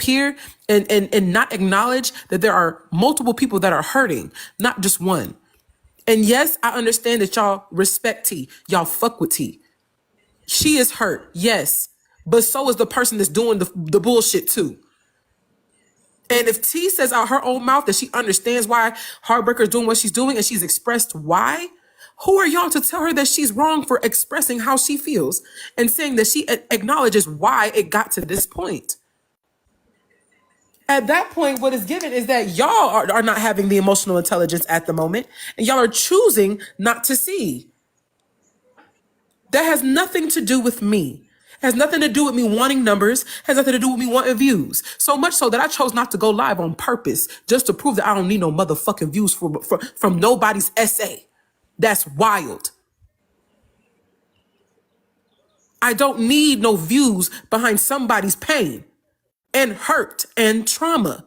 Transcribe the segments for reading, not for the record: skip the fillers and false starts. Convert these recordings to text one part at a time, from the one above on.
here and not acknowledge that there are multiple people that are hurting, not just one. And yes, I understand that y'all respect T. Y'all fuck with T. She is hurt, yes. But so is the person that's doing the bullshit too. And if T says out her own mouth that she understands why Heartbreaker is doing what she's doing and she's expressed why, who are y'all to tell her that she's wrong for expressing how she feels and saying that she acknowledges why it got to this point? At that point, what is given is that y'all are not having the emotional intelligence at the moment, and y'all are choosing not to see. That has nothing to do with me. Has nothing to do with me wanting numbers, has nothing to do with me wanting views. So much so that I chose not to go live on purpose just to prove that I don't need no motherfucking views from nobody's essay. That's wild. I don't need no views behind somebody's pain and hurt and trauma.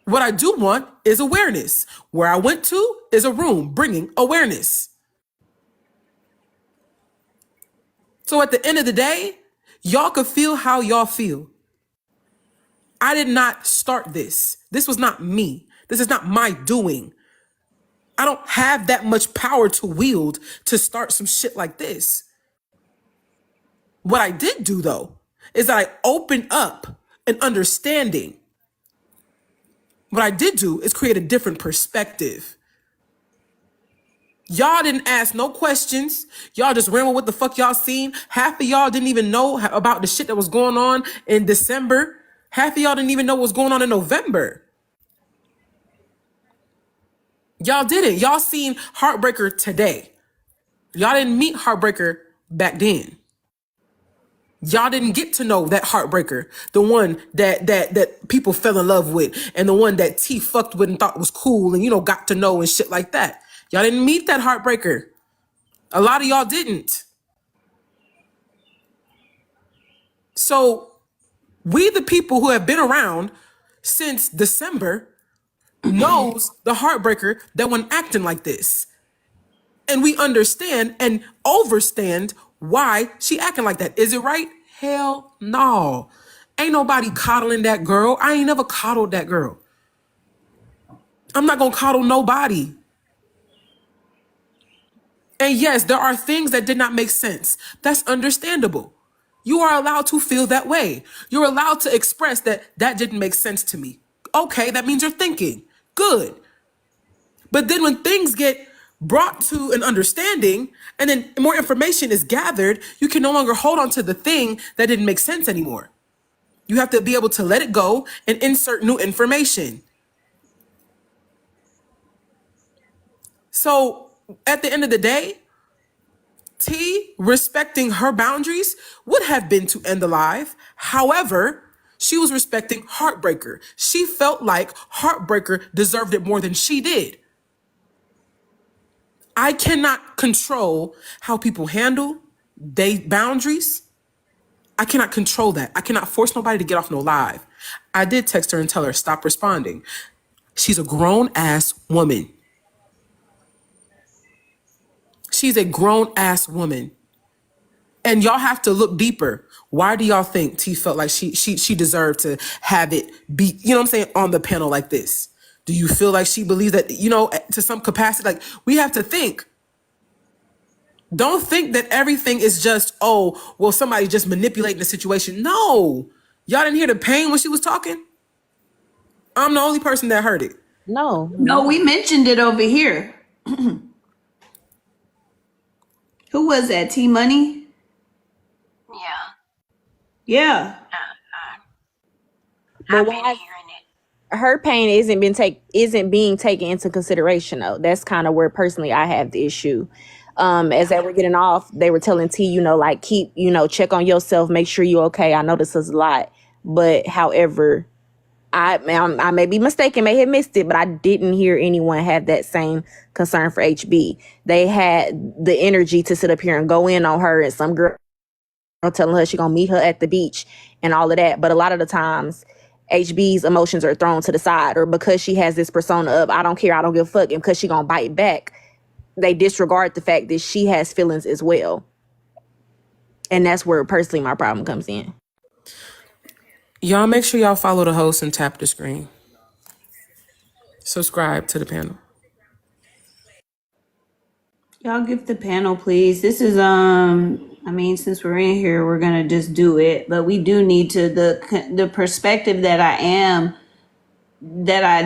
What I do want is awareness. Where I went to is a room bringing awareness. So at the end of the day, y'all could feel how y'all feel. I did not start this. This was not me. This is not my doing. I don't have that much power to wield to start some shit like this. What I did do, though, is that I opened up an understanding. What I did do is create a different perspective. Y'all didn't ask no questions. Y'all just ran with what the fuck y'all seen. Half of y'all didn't even know about the shit that was going on in December. Half of y'all didn't even know what was going on in November. Y'all didn't. Y'all seen Heartbreaker today. Y'all didn't meet Heartbreaker back then. Y'all didn't get to know that Heartbreaker, the one that people fell in love with, and the one that T fucked with and thought was cool and, you know, got to know and shit like that. Y'all didn't meet that Heartbreaker. A lot of y'all didn't. So we, the people who have been around since December, knows the Heartbreaker that when acting like this. And we understand and overstand why she acting like that. Is it right? Hell no. Ain't nobody coddling that girl. I ain't never coddled that girl. I'm not gonna coddle nobody. And yes, there are things that did not make sense. That's understandable. You are allowed to feel that way. You're allowed to express that that didn't make sense to me. Okay, that means you're thinking. Good. But then when things get brought to an understanding and then more information is gathered, you can no longer hold on to the thing that didn't make sense anymore. You have to be able to let it go and insert new information. So at the end of the day, T respecting her boundaries would have been to end the live. However, she was respecting Heartbreaker. She felt like Heartbreaker deserved it more than she did. I cannot control how people handle their boundaries. I cannot control that. I cannot force nobody to get off no live. I did text her and tell her, stop responding. She's a grown ass woman. She's a grown ass woman. And y'all have to look deeper. Why do y'all think T felt like she deserved to have it be, you know what I'm saying, on the panel like this? Do you feel like she believes that, you know, to some capacity? Like, we have to think. Don't think that everything is just, oh, well, somebody's just manipulating the situation. No. Y'all didn't hear the pain when she was talking? I'm the only person that heard it. No, we mentioned it over here. Who was that? T Money? Yeah. but why her pain isn't being taken into consideration though? That's kind of where personally I have the issue. As they were getting off, they were telling T, you know, like, keep, you know, check on yourself, make sure you're okay. I know this is a lot, but however, I may be mistaken, may have missed it, but I didn't hear anyone have that same concern for HB. They had the energy to sit up here and go in on her, and some girl telling her she gonna meet her at the beach and all of that. But a lot of the times, HB's emotions are thrown to the side, or because she has this persona of I don't care, I don't give a fuck, and because she gonna bite back, they disregard the fact that she has feelings as well. And that's where personally my problem comes in. Y'all make sure y'all follow the host and tap the screen. Subscribe to the panel. Y'all give the panel, please. This is I mean, since we're in here, we're gonna just do it. But we do need to the perspective that I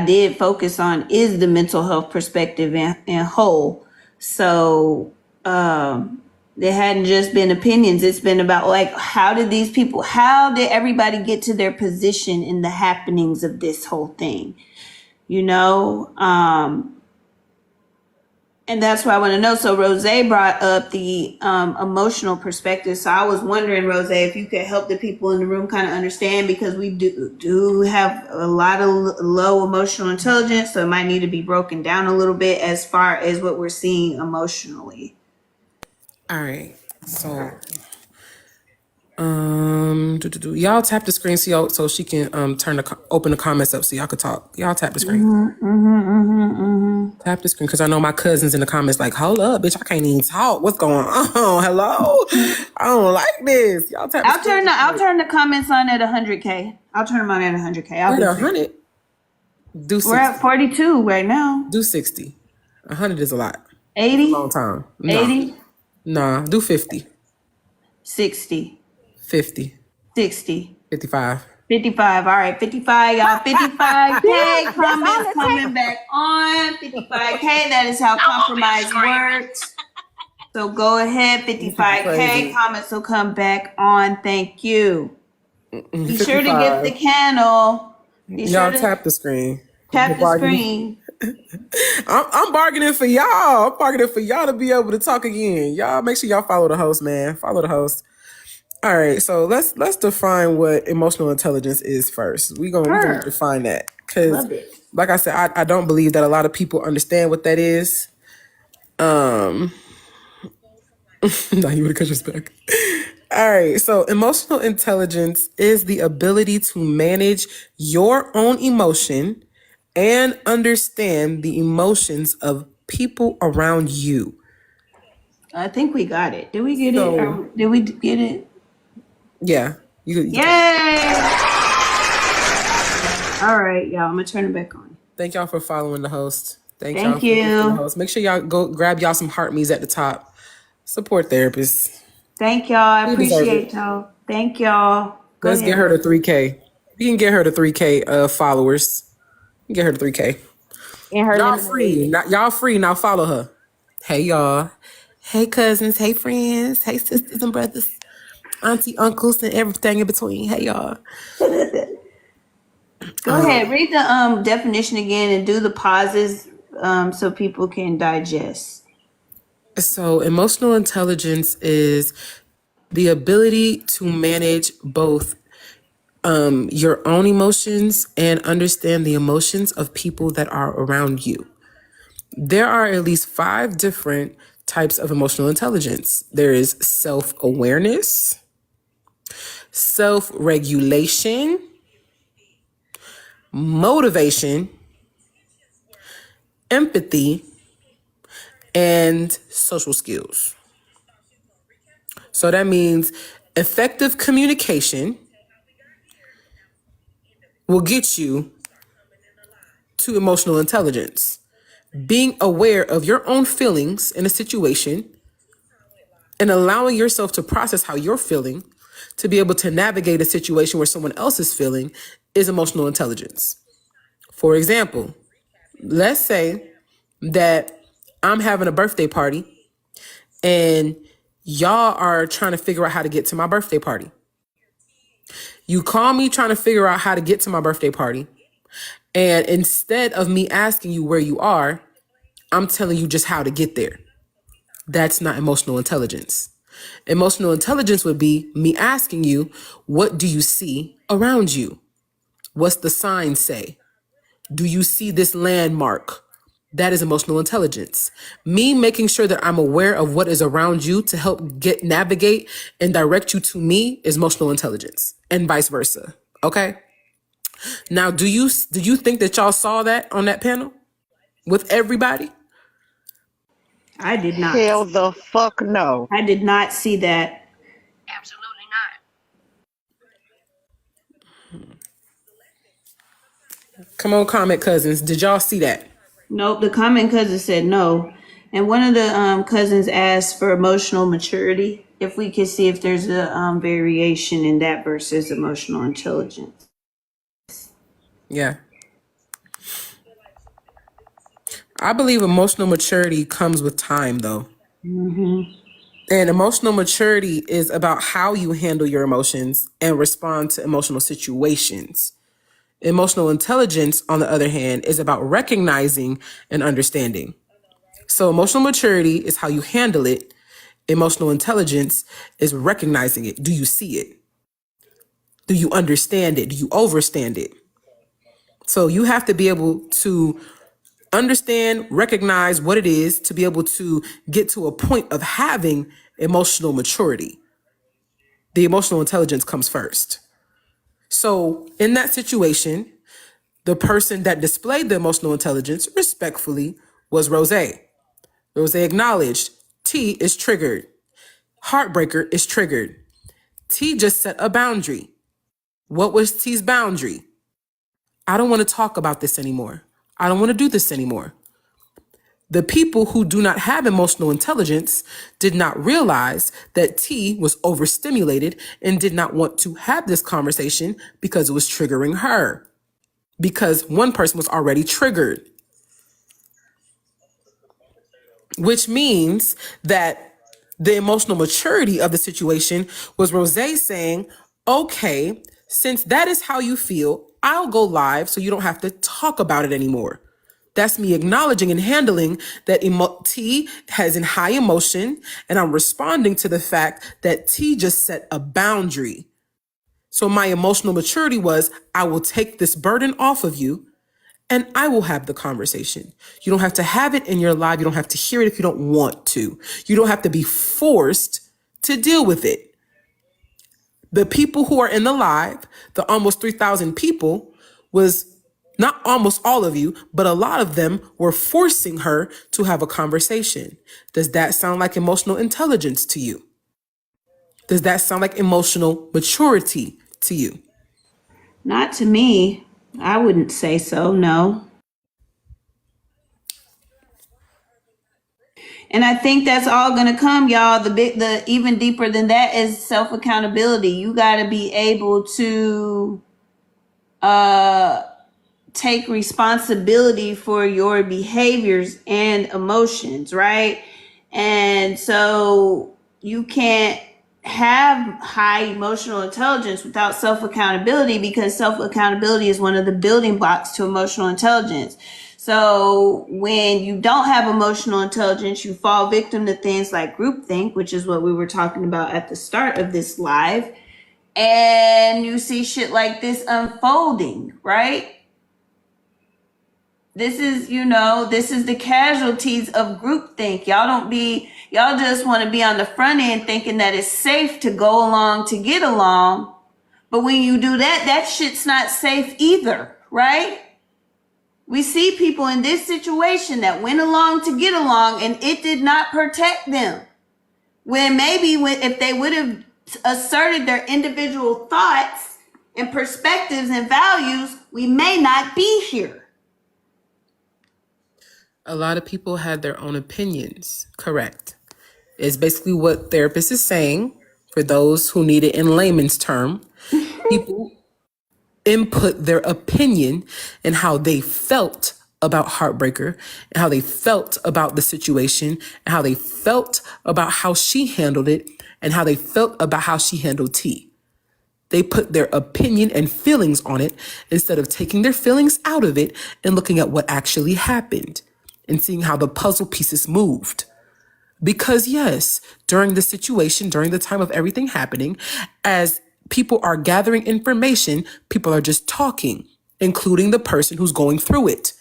did focus on is the mental health perspective and whole. So it hadn't just been opinions. It's been about like how did everybody get to their position in the happenings of this whole thing? You know? And that's what I want to know. So Rose brought up the emotional perspective. So I was wondering, Rose, if you could help the people in the room kind of understand, because we do have a lot of low emotional intelligence. So it might need to be broken down a little bit as far as what we're seeing emotionally. All right. So y'all tap the screen so she can open the comments up so y'all can talk. Y'all tap the screen. Tap the screen, because I know my cousins in the comments like, hold up, bitch, I can't even talk. What's going on? Hello? I don't like this. Y'all tap the screen. I'll turn the comments on at 100K. I'll turn them on at 100K. We're at 100. Do 60. We're at 42 right now. Do 60. 100 is a lot. 80? Long time. Nah. 80? Nah, do 50. 60. 50. 60. 55. 55. All right, 55, y'all. 55K comments coming back on. 55K. That is how compromise works. So go ahead, 55K comments will come back on. Thank you. Be sure to get the candle. Y'all tap the screen. Tap the screen. I'm bargaining for y'all. I'm bargaining for y'all to be able to talk again. Y'all make sure y'all follow the host, man. Follow the host. All right, so let's define what emotional intelligence is first. We're gonna define that, because, like I said, I don't believe that a lot of people understand what that is. Now you would have cut your back. All right, so emotional intelligence is the ability to manage your own emotion and understand the emotions of people around you. I think we got it. Did we get it? Did we get it? Yeah. Yay! All right, y'all. I'm gonna turn it back on. Thank y'all for following the host. Thank y'all you. for following the host. Make sure y'all go grab y'all some heart me's at the top. Support therapists. Thank y'all. I appreciate y'all. Thank y'all. Let's get her to 3K. We can get her to 3K followers. Get her to 3K. Y'all free. Y'all free. Now follow her. Hey y'all. Hey cousins. Hey friends. Hey sisters and brothers. Auntie, uncles, and everything in between. Hey y'all. Go ahead. Read the definition again and do the pauses so people can digest. So emotional intelligence is the ability to manage both your own emotions and understand the emotions of people that are around you. There are at least 5 different types of emotional intelligence. There is self-awareness, self-regulation, motivation, empathy, and social skills. So that means effective communication will get you to emotional intelligence. Being aware of your own feelings in a situation and allowing yourself to process how you're feeling to be able to navigate a situation where someone else is feeling is emotional intelligence. For example, let's say that I'm having a birthday party and y'all are trying to figure out how to get to my birthday party. You call me trying to figure out how to get to my birthday party. And instead of me asking you where you are, I'm telling you just how to get there. That's not emotional intelligence. Emotional intelligence would be me asking you, what do you see around you? What's the sign say? Do you see this landmark? That is emotional intelligence. Me making sure that I'm aware of what is around you to help navigate and direct you to me is emotional intelligence, and vice versa. Okay? Now, do you think that y'all saw that on that panel with everybody? I did not. Hell the fuck no. I did not see that. Absolutely Come on, comment cousins. Did y'all see that? Nope, the common cousin said no. And one of the cousins asked for emotional maturity. If we could see if there's a variation in that versus emotional intelligence. Yeah. I believe emotional maturity comes with time, though. And emotional maturity is about how you handle your emotions and respond to emotional situations. Emotional intelligence, on the other hand, is about recognizing and understanding. So emotional maturity is how you handle it. Emotional intelligence is recognizing it. Do you see it? Do you understand it? Do you overstand it? So you have to be able to understand, recognize what it is to be able to get to a point of having emotional maturity. The emotional intelligence comes first. So in that situation, the person that displayed the emotional intelligence respectfully was Rose. Rose acknowledged T is triggered. Heartbreaker is triggered. T just set a boundary. What was T's boundary? I don't want to talk about this anymore. I don't want to do this anymore. The people who do not have emotional intelligence did not realize that T was overstimulated and did not want to have this conversation because it was triggering her. Because one person was already triggered, which means that the emotional maturity of the situation was Rose saying, okay, since that is how you feel, I'll go live so you don't have to talk about it anymore. That's me acknowledging and handling that T has in high emotion, and I'm responding to the fact that T just set a boundary. So my emotional maturity was, I will take this burden off of you and I will have the conversation. You don't have to have it in your life. You don't have to hear it if you don't want to. You don't have to be forced to deal with it. The people who are in the live, the almost 3,000 people, was not almost all of you, but a lot of them were forcing her to have a conversation. Does that sound like emotional intelligence to you? Does that sound like emotional maturity to you? Not to me. I wouldn't say so, no. And I think that's all gonna come, y'all. The even deeper than that is self accountability. You gotta be able to take responsibility for your behaviors and emotions, right? And so you can't have high emotional intelligence without self accountability, because self accountability is one of the building blocks to emotional intelligence. So when you don't have emotional intelligence, you fall victim to things like groupthink, which is what we were talking about at the start of this live. And you see shit like this unfolding, right? This is, this is the casualties of groupthink. Y'all just want to be on the front end thinking that it's safe to go along to get along. But when you do that, that shit's not safe either, right? We see people in this situation that went along to get along and it did not protect them. When if they would have asserted their individual thoughts and perspectives and values, we may not be here. A lot of people had their own opinions. Correct. It's basically what therapist is saying. For those who need it in layman's term, people input their opinion and how they felt about Heartbreaker and how they felt about the situation and how they felt about how she handled it and how they felt about how she handled T. They put their opinion and feelings on it instead of taking their feelings out of it and looking at what actually happened and seeing how the puzzle pieces moved. Because yes, during the situation, during the time of everything happening, as people are gathering information, people are just talking, including the person who's going through it.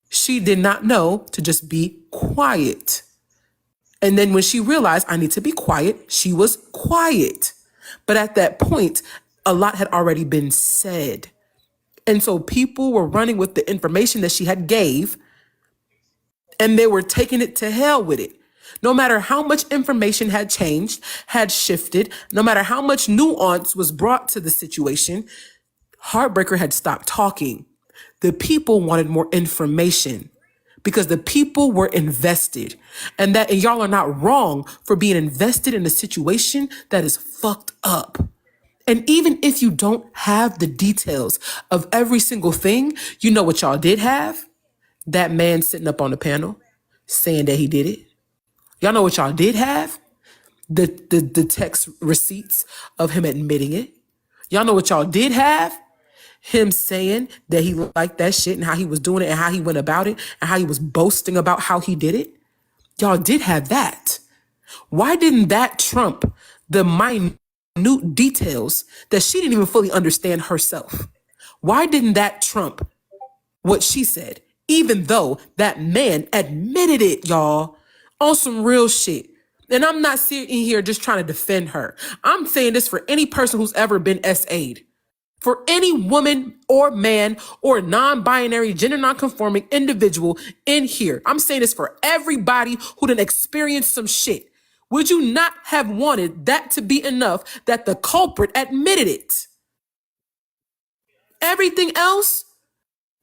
She did not know to just be quiet. And then when she realized I need to be quiet, she was quiet. But at that point, a lot had already been said. And so people were running with the information that she had gave, and they were taking it to hell with it. No matter how much information had changed, had shifted, no matter how much nuance was brought to the situation, Heartbreaker had stopped talking. The people wanted more information because the people were invested. And y'all are not wrong for being invested in a situation that is fucked up. And even if you don't have the details of every single thing, you know what y'all did have? That man sitting up on the panel saying that he did it. Y'all know what y'all did have? The text receipts of him admitting it. Y'all know what y'all did have? Him saying that he liked that shit and how he was doing it and how he went about it and how he was boasting about how he did it. Y'all did have that. Why didn't that trump the minute details that she didn't even fully understand herself? Why didn't that trump what she said, even though that man admitted it, y'all, on some real shit? And I'm not sitting here just trying to defend her. I'm saying this for any person who's ever been SA'd. For any woman or man or non-binary, gender non-conforming individual in here. I'm saying this for everybody who done experienced some shit. Would you not have wanted that to be enough that the culprit admitted it? Everything else,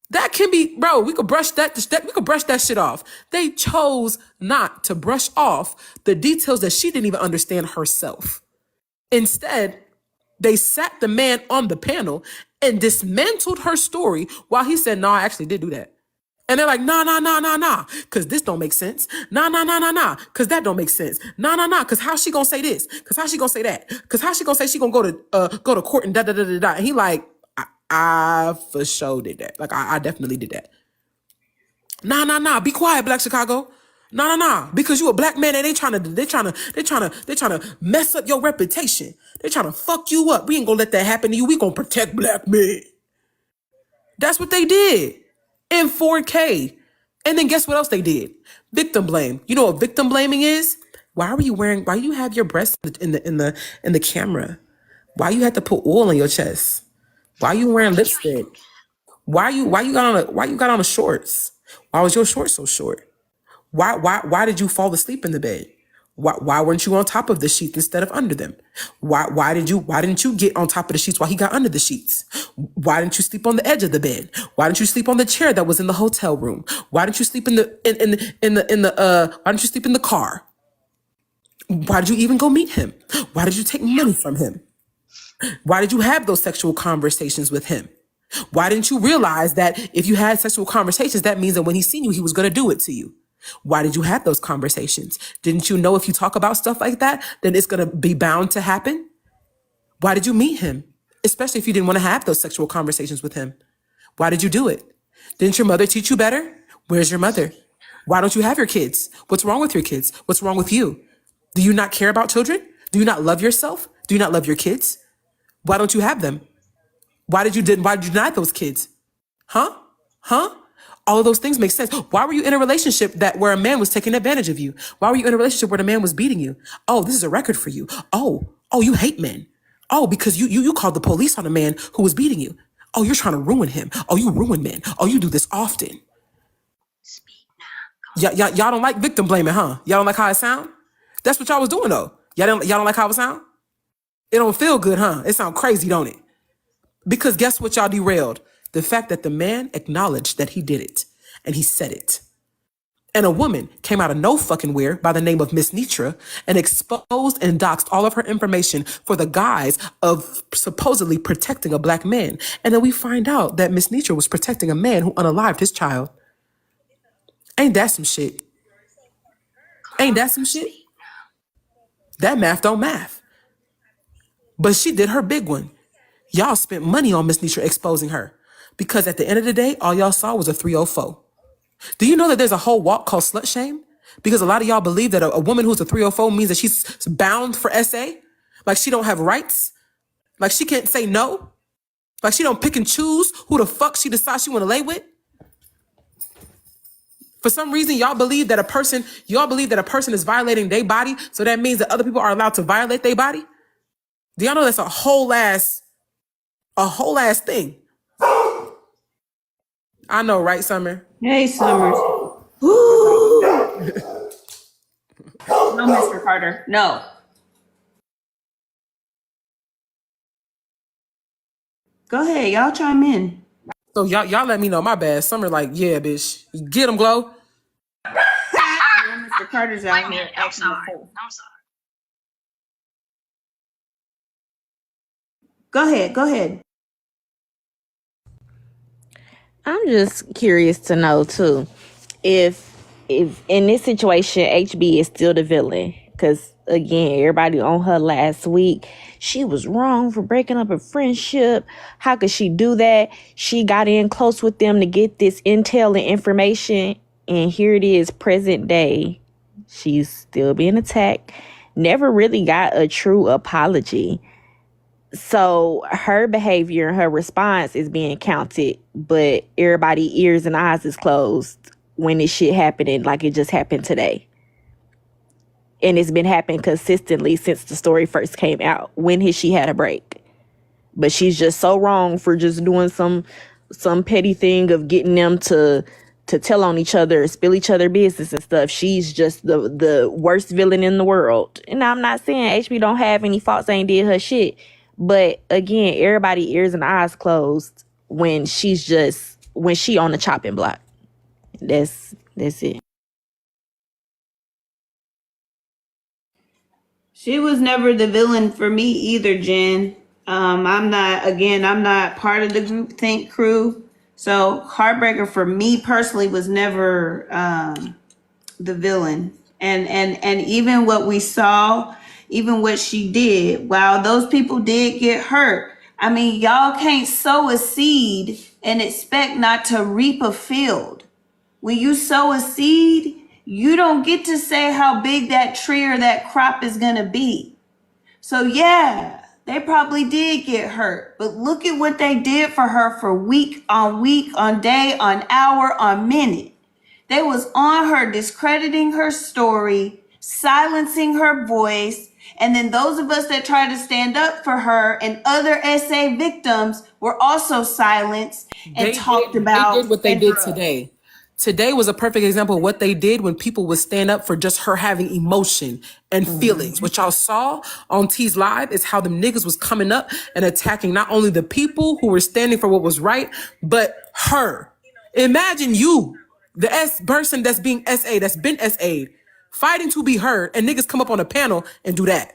that can be, bro, we could brush that shit off. They chose not to brush off the details that she didn't even understand herself. Instead, they sat the man on the panel and dismantled her story while he said, no, I actually did do that. And they're like, nah, because this don't make sense. Nah, because that don't make sense. Nah, because how she gonna say this? Because how she gonna say that? Because how she gonna say she gonna go to court and da. And he like, I for sure did that. Like, I definitely did that. Nah, be quiet, Black Chicago. Nah, because you a black man and they trying to mess up your reputation. They trying to fuck you up. We ain't gonna let that happen to you. We gonna protect black men. That's what they did in 4K. And then guess what else they did? Victim blame. You know what victim blaming is? Why you have your breasts in the camera? Why you had to put oil on your chest? Why you wearing lipstick? Why you got on the shorts? Why was your shorts so short? Why did you fall asleep in the bed? Why weren't you on top of the sheets instead of under them? Why didn't you get on top of the sheets while he got under the sheets? Why didn't you sleep on the edge of the bed? Why didn't you sleep on the chair that was in the hotel room? Why didn't you sleep why didn't you sleep in the car? Why did you even go meet him? Why did you take money from him? Why did you have those sexual conversations with him? Why didn't you realize that if you had sexual conversations, that means that when he seen you, he was going to do it to you? Why did you have those conversations? Didn't you know if you talk about stuff like that, then it's going to be bound to happen? Why did you meet him? Especially if you didn't want to have those sexual conversations with him. Why did you do it? Didn't your mother teach you better? Where's your mother? Why don't you have your kids? What's wrong with your kids? What's wrong with you? Do you not care about children? Do you not love yourself? Do you not love your kids? Why don't you have them? Why did you deny those kids? Huh? All of those things make sense. Why were you in a relationship where a man was taking advantage of you? Why were you in a relationship where the man was beating you? Oh, this is a record for you. Oh, you hate men. Oh, because you called the police on a man who was beating you. Oh, you're trying to ruin him. Oh, you ruin men. Oh, you do this often. Y'all don't like victim blaming, huh? Y'all don't like how it sound? That's what y'all was doing though. Y'all don't like how it sound? It don't feel good, huh? It sound crazy, don't it? Because guess what y'all derailed? The fact that the man acknowledged that he did it and he said it. And a woman came out of no fucking where by the name of Miss Nitra and exposed and doxed all of her information for the guise of supposedly protecting a black man. And then we find out that Miss Nitra was protecting a man who unalived his child. Ain't that some shit? Ain't that some shit? That math don't math. But she did her big one. Y'all spent money on Miss Nitra exposing her. Because at the end of the day, all y'all saw was a 304. Do you know that there's a whole walk called slut shame? Because a lot of y'all believe that a woman who's a 304 means that she's bound for SA. Like she don't have rights. Like she can't say no. Like she don't pick and choose who the fuck she decides she want to lay with. For some reason, y'all believe that a person is violating their body. So that means that other people are allowed to violate their body. Do y'all know that's a whole ass thing? I know, right, Summer? Hey, Summer. Woo! No, Mr. Carter. No. Go ahead, y'all chime in. So y'all let me know. My bad. Summer like, yeah, bitch. Get him, Glow. Mr. Carter's out here acting a fool. Go ahead, go ahead. I'm just curious to know too, if in this situation HB is still the villain, because again, everybody on her last week, she was wrong for breaking up a friendship. How could she do that? She got in close with them to get this intel and information, and here it is, present day. She's still being attacked. Never really got a true apology. So her behavior and her response is being counted, but everybody ears and eyes is closed when this shit happening like it just happened today. And it's been happening consistently since the story first came out. When has she had a break? But she's just so wrong for just doing some petty thing of getting them to tell on each other, spill each other business and stuff. She's just the worst villain in the world. And I'm not saying HB don't have any faults, ain't did her shit. But again, everybody ears and eyes closed when she on the chopping block. That's it. She was never the villain for me either, Jen. I'm not part of the group think crew. So Heartbreaker for me personally was never the villain. And even what we saw, even what she did, while those people did get hurt, I mean, y'all can't sow a seed and expect not to reap a field. When you sow a seed, you don't get to say how big that tree or that crop is going to be. So yeah, they probably did get hurt, but look at what they did for her for week, on day, on hour, on minute. They was on her, discrediting her story, silencing her voice, and then those of us that tried to stand up for her and other SA victims were also silenced and talked about. They did what they did today. Today was a perfect example of what they did when people would stand up for just her having emotion and feelings. What y'all saw on T's Live is how them niggas was coming up and attacking not only the people who were standing for what was right, but her. Imagine you, the person that's being SA, that's been SA'd, fighting to be heard, and niggas come up on a panel and do that.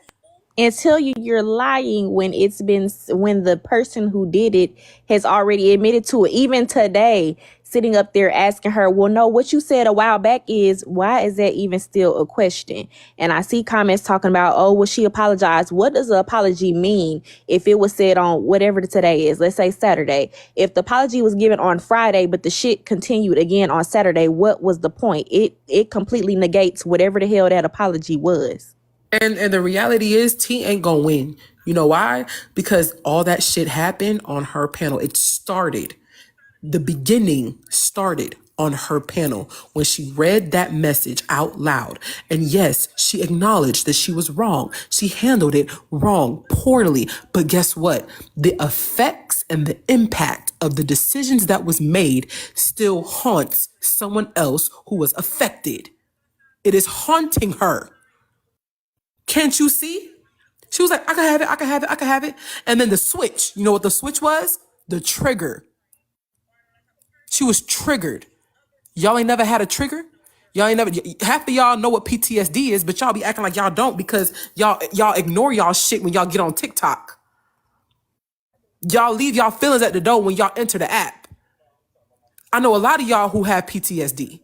And tell you you're lying when when the person who did it has already admitted to it. Even today, sitting up there asking her, well, no, what you said a while back is, why is that even still a question? And I see comments talking about, oh, well, she apologized. What does an apology mean if it was said on whatever today is? Let's say Saturday. If the apology was given on Friday, but the shit continued again on Saturday, what was the point? It completely negates whatever the hell that apology was. And the reality is T ain't gonna win. You know why? Because all that shit happened on her panel. The beginning started on her panel when she read that message out loud. And yes, she acknowledged that she was wrong. She handled it wrong, poorly. But guess what? The effects and the impact of the decisions that was made still haunts someone else who was affected. It is haunting her. Can't you see? She was like, I can have it, I can have it, I can have it. And then the switch, you know what the switch was? The trigger. She was triggered. Y'all ain't never had a trigger? Y'all ain't never, half of y'all know what PTSD is, but y'all be acting like y'all don't because y'all ignore y'all shit when y'all get on TikTok. Y'all leave y'all feelings at the door when y'all enter the app. I know a lot of y'all who have PTSD.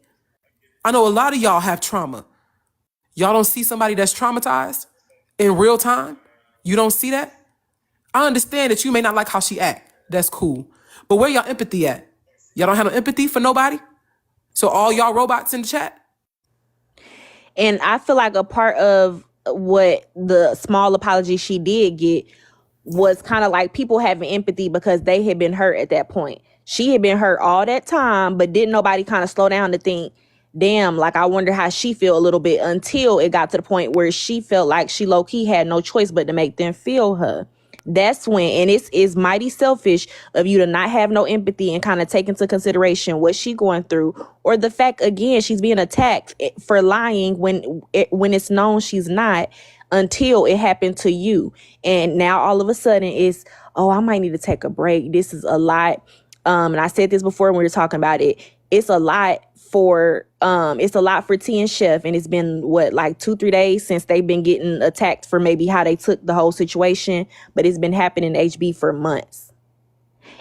I know a lot of y'all have trauma. Y'all don't see somebody that's traumatized in real time? You don't see that? I understand that you may not like how she act. That's cool. But where y'all empathy at? Y'all don't have no empathy for nobody? So all y'all robots in the chat? And I feel like a part of what the small apology she did get was kind of like people having empathy because they had been hurt at that point. She had been hurt all that time, but didn't nobody kind of slow down to think, damn, like I wonder how she feel a little bit, until it got to the point where she felt like she low-key had no choice but to make them feel her. that's when, and it's mighty selfish of you to not have no empathy and kind of take into consideration what she going through, or the fact again she's being attacked for lying when it's known she's not, until it happened to you. And now all of a sudden it's, oh, I might need to take a break. This is a lot. And I said this before when we were talking about it. It's a lot for T and Chef, and it's been what, like 2-3 days since they've been getting attacked for maybe how they took the whole situation, but it's been happening in HB for months.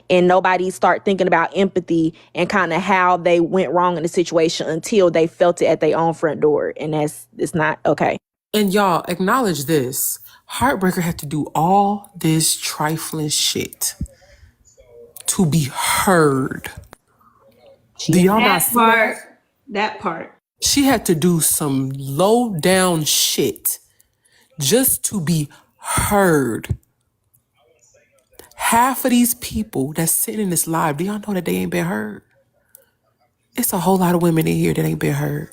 And nobody start thinking about empathy and kind of how they went wrong in the situation until they felt it at their own front door. And it's not okay. And y'all acknowledge this. Heartbreaker had to do all this trifling shit to be heard. Do y'all not see that? That part. She had to do some low down shit just to be heard. Half of these people that's sitting in this live, do y'all know that they ain't been heard? It's a whole lot of women in here that ain't been heard.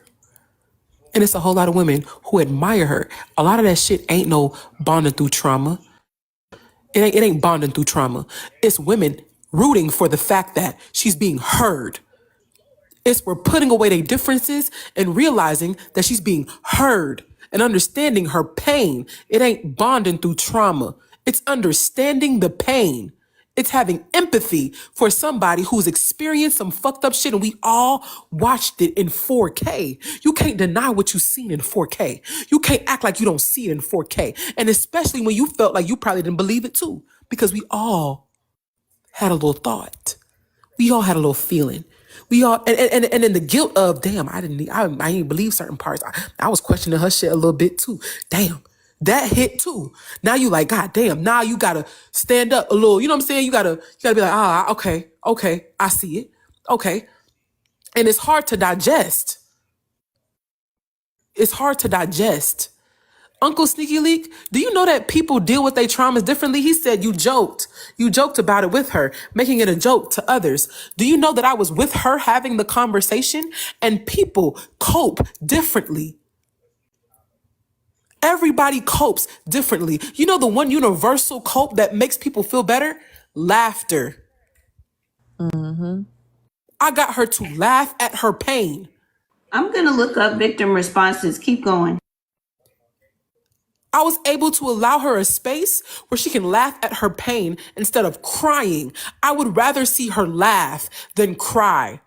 And it's a whole lot of women who admire her. A lot of that shit ain't no bonding through trauma. It ain't bonding through trauma. It's women rooting for the fact that she's being heard. It's we're putting away their differences and realizing that she's being heard and understanding her pain. It ain't bonding through trauma. It's understanding the pain. It's having empathy for somebody who's experienced some fucked up shit, and we all watched it in 4K. You can't deny what you've seen in 4K. You can't act like you don't see it in 4K. And especially when you felt like you probably didn't believe it too, because we all had a little thought. We all had a little feeling. We all, and then the guilt of, damn, I didn't believe certain parts. I was questioning her shit a little bit too. Damn. That hit too. Now you like, God damn, now you gotta stand up a little, you know what I'm saying? You gotta be like, okay, I see it. Okay. And it's hard to digest. It's hard to digest. Uncle Sneaky Leak, do you know that people deal with their traumas differently? He said you joked about it with her, making it a joke to others. Do you know that I was with her having the conversation, and people cope differently? Everybody copes differently. You know the one universal cope that makes people feel better? Laughter. I got her to laugh at her pain. I'm going to look up victim responses. Keep going. I was able to allow her a space where she can laugh at her pain instead of crying. I would rather see her laugh than cry,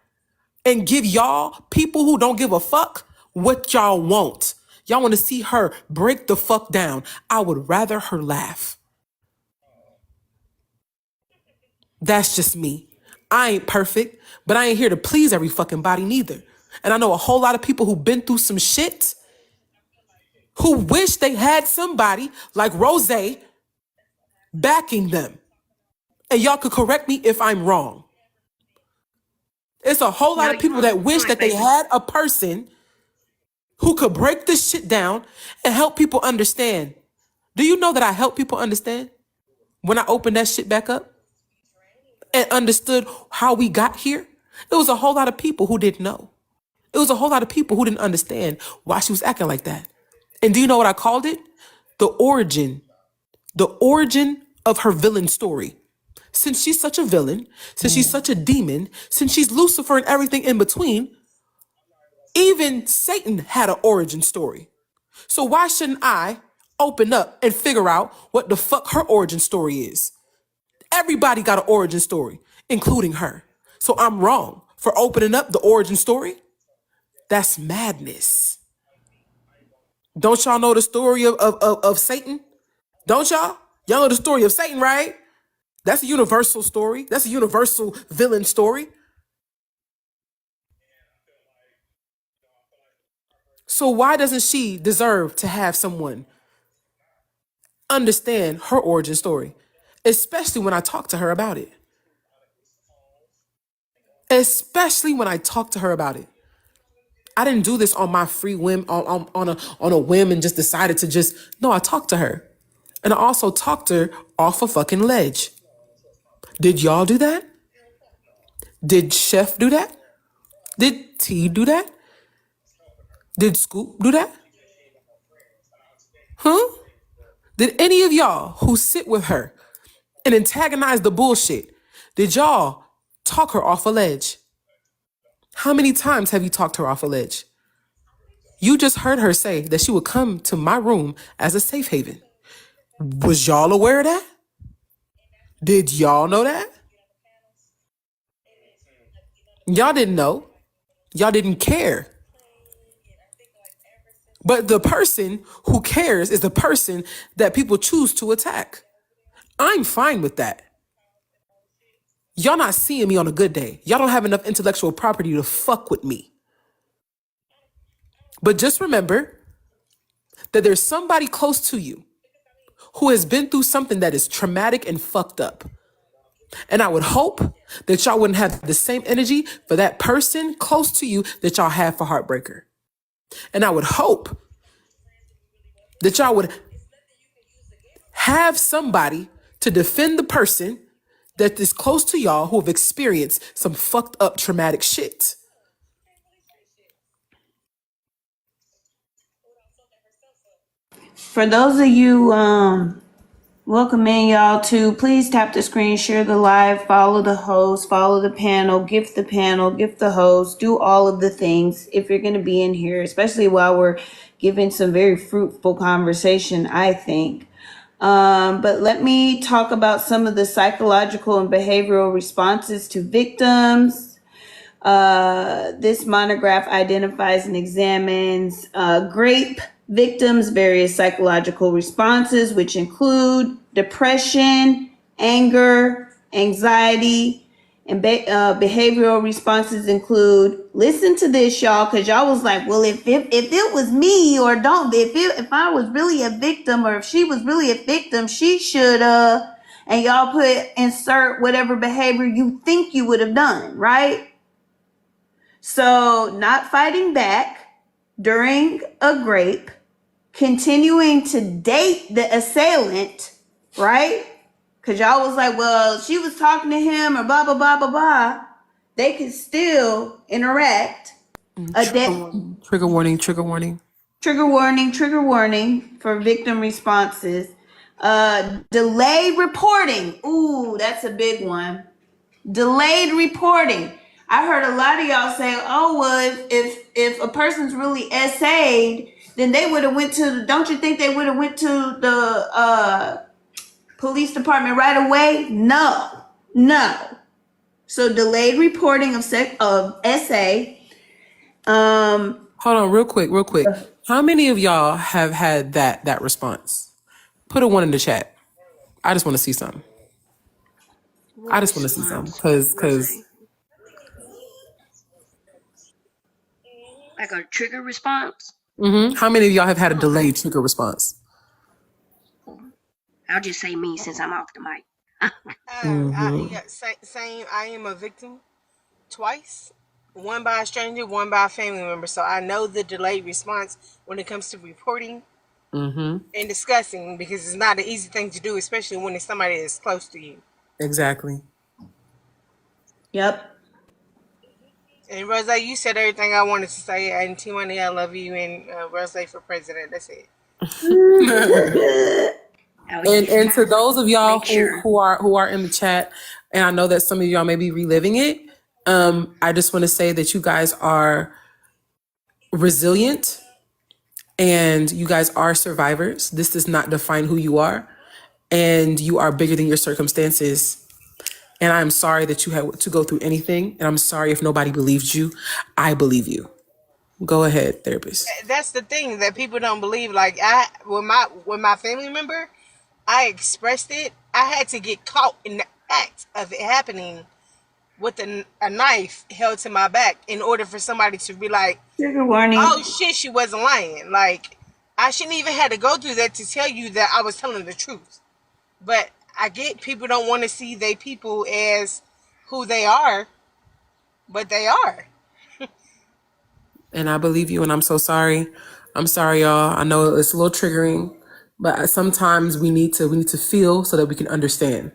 and give y'all, people who don't give a fuck, what y'all want. Y'all want to see her break the fuck down. I would rather her laugh. That's just me. I ain't perfect, but I ain't here to please every fucking body neither. And I know a whole lot of people who've been through some shit who wish they had somebody like Rose backing them. And y'all could correct me if I'm wrong. It's a whole lot of people that wish that they had a person who could break this shit down and help people understand. Do you know that I help people understand when I opened that shit back up and understood how we got here? It was a whole lot of people who didn't know. It was a whole lot of people who didn't understand why she was acting like that. And do you know what I called it? The origin of her villain story. Since she's such a villain, since she's such a demon, since she's Lucifer and everything in between, even Satan had an origin story. So why shouldn't I open up and figure out what the fuck her origin story is? Everybody got an origin story, including her. So I'm wrong for opening up the origin story? That's madness. Don't y'all know the story of Satan? Don't y'all? Y'all know the story of Satan, right? That's a universal story. That's a universal villain story. So why doesn't she deserve to have someone understand her origin story? Especially when I talk to her about it. Especially when I talk to her about it. I didn't do this on my free whim, on a whim, and just decided to just, no, I talked to her. And I also talked to her off a fucking ledge. Did y'all do that? Did Chef do that? Did T do that? Did Scoop do that? Huh? Did any of y'all who sit with her and antagonize the bullshit? Did y'all talk her off a ledge? How many times have you talked her off a ledge? You just heard her say that she would come to my room as a safe haven. Was y'all aware of that? Did y'all know that? Y'all didn't know. Y'all didn't care. But the person who cares is the person that people choose to attack. I'm fine with that. Y'all not seeing me on a good day. Y'all don't have enough intellectual property to fuck with me. But just remember that there's somebody close to you who has been through something that is traumatic and fucked up. And I would hope that y'all wouldn't have the same energy for that person close to you that y'all have for Heartbreaker. And I would hope that y'all would have somebody to defend the person that is close to y'all who have experienced some fucked up traumatic shit. For those of you welcoming y'all to, please tap the screen, share the live, follow the host, follow the panel, gift the host, do all of the things if you're going to be in here, especially while we're giving some very fruitful conversation, I think. But let me talk about some of the psychological and behavioral responses to victims. This monograph identifies and examines grape victims' various psychological responses, which include depression, anger, anxiety, and behavioral responses include, listen to this, y'all, because y'all was like, well, if it was me, or if I was really a victim, or if she was really a victim, she should, and y'all put insert whatever behavior you think you would have done, right? So not fighting back during a grape, continuing to date the assailant, right? Because y'all was like, well, she was talking to him or blah, blah, blah, blah, blah. They can still interact. Trigger warning, trigger warning. Trigger warning for victim responses. Delayed reporting. Ooh, that's a big one. Delayed reporting. I heard a lot of y'all say, oh, well, if a person's really essayed, then they would have went to, don't you think they would have went to the police department right away? No. So delayed reporting of essay. Hold on, real quick. How many of y'all have had that response? Put a 1 in the chat. I just want to see something. Cause like a trigger response. how many of y'all have had a delayed trigger response? I'll just say me since I'm off the mic. Same. I am a victim twice. One by a stranger, one by a family member. So I know the delayed response when it comes to reporting and discussing, because it's not an easy thing to do, especially when it's somebody that's close to you. Exactly. Yep. And Rose, you said everything I wanted to say. And T-Money, I love you. And Rose for president. That's it. And to those of y'all who are in the chat, and I know that some of y'all may be reliving it, I just want to say that you guys are resilient and you guys are survivors. This does not define who you are, and you are bigger than your circumstances. And I'm sorry that you had to go through anything, and I'm sorry if nobody believed you. I believe you. Go ahead, therapist. That's the thing that people don't believe. Like with my family member, I expressed it. I had to get caught in the act of it happening with a knife held to my back in order for somebody to be like, Trigger warning. oh shit, she wasn't lying. Like, I shouldn't even have to go through that to tell you that I was telling the truth. But I get people don't want to see they people as who they are, but they are. And I believe you, and I'm so sorry. I'm sorry, y'all. I know it's a little triggering, but sometimes we need to feel so that we can understand.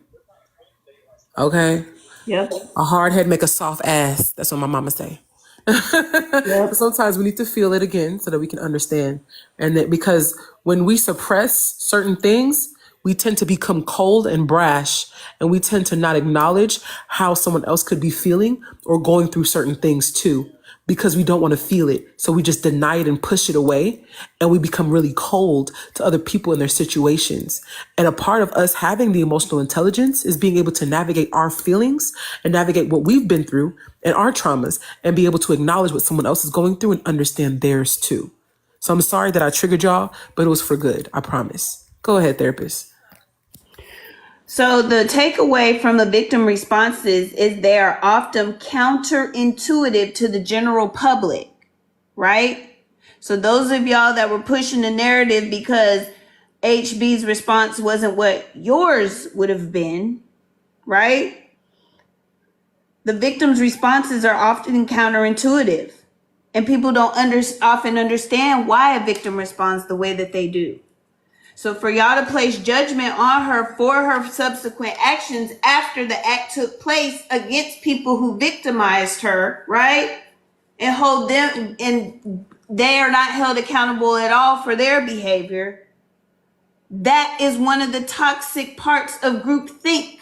Okay? Yep. A hard head make a soft ass. That's what my mama say. Yep. Sometimes we need to feel it again so that we can understand. And that because when we suppress certain things, we tend to become cold and brash, and we tend to not acknowledge how someone else could be feeling or going through certain things too, because we don't want to feel it. So we just deny it and push it away, and we become really cold to other people in their situations. And a part of us having the emotional intelligence is being able to navigate our feelings and navigate what we've been through and our traumas, and be able to acknowledge what someone else is going through and understand theirs too. So I'm sorry that I triggered y'all, but it was for good. I promise. Go ahead, therapist. So the takeaway from the victim responses is they are often counterintuitive to the general public, right? So those of y'all that were pushing the narrative because HB's response wasn't what yours would have been, right? The victim's responses are often counterintuitive, and people don't often understand why a victim responds the way that they do. So for y'all to place judgment on her for her subsequent actions after the act took place against people who victimized her, right? And hold them, and they are not held accountable at all for their behavior. That is one of the toxic parts of groupthink.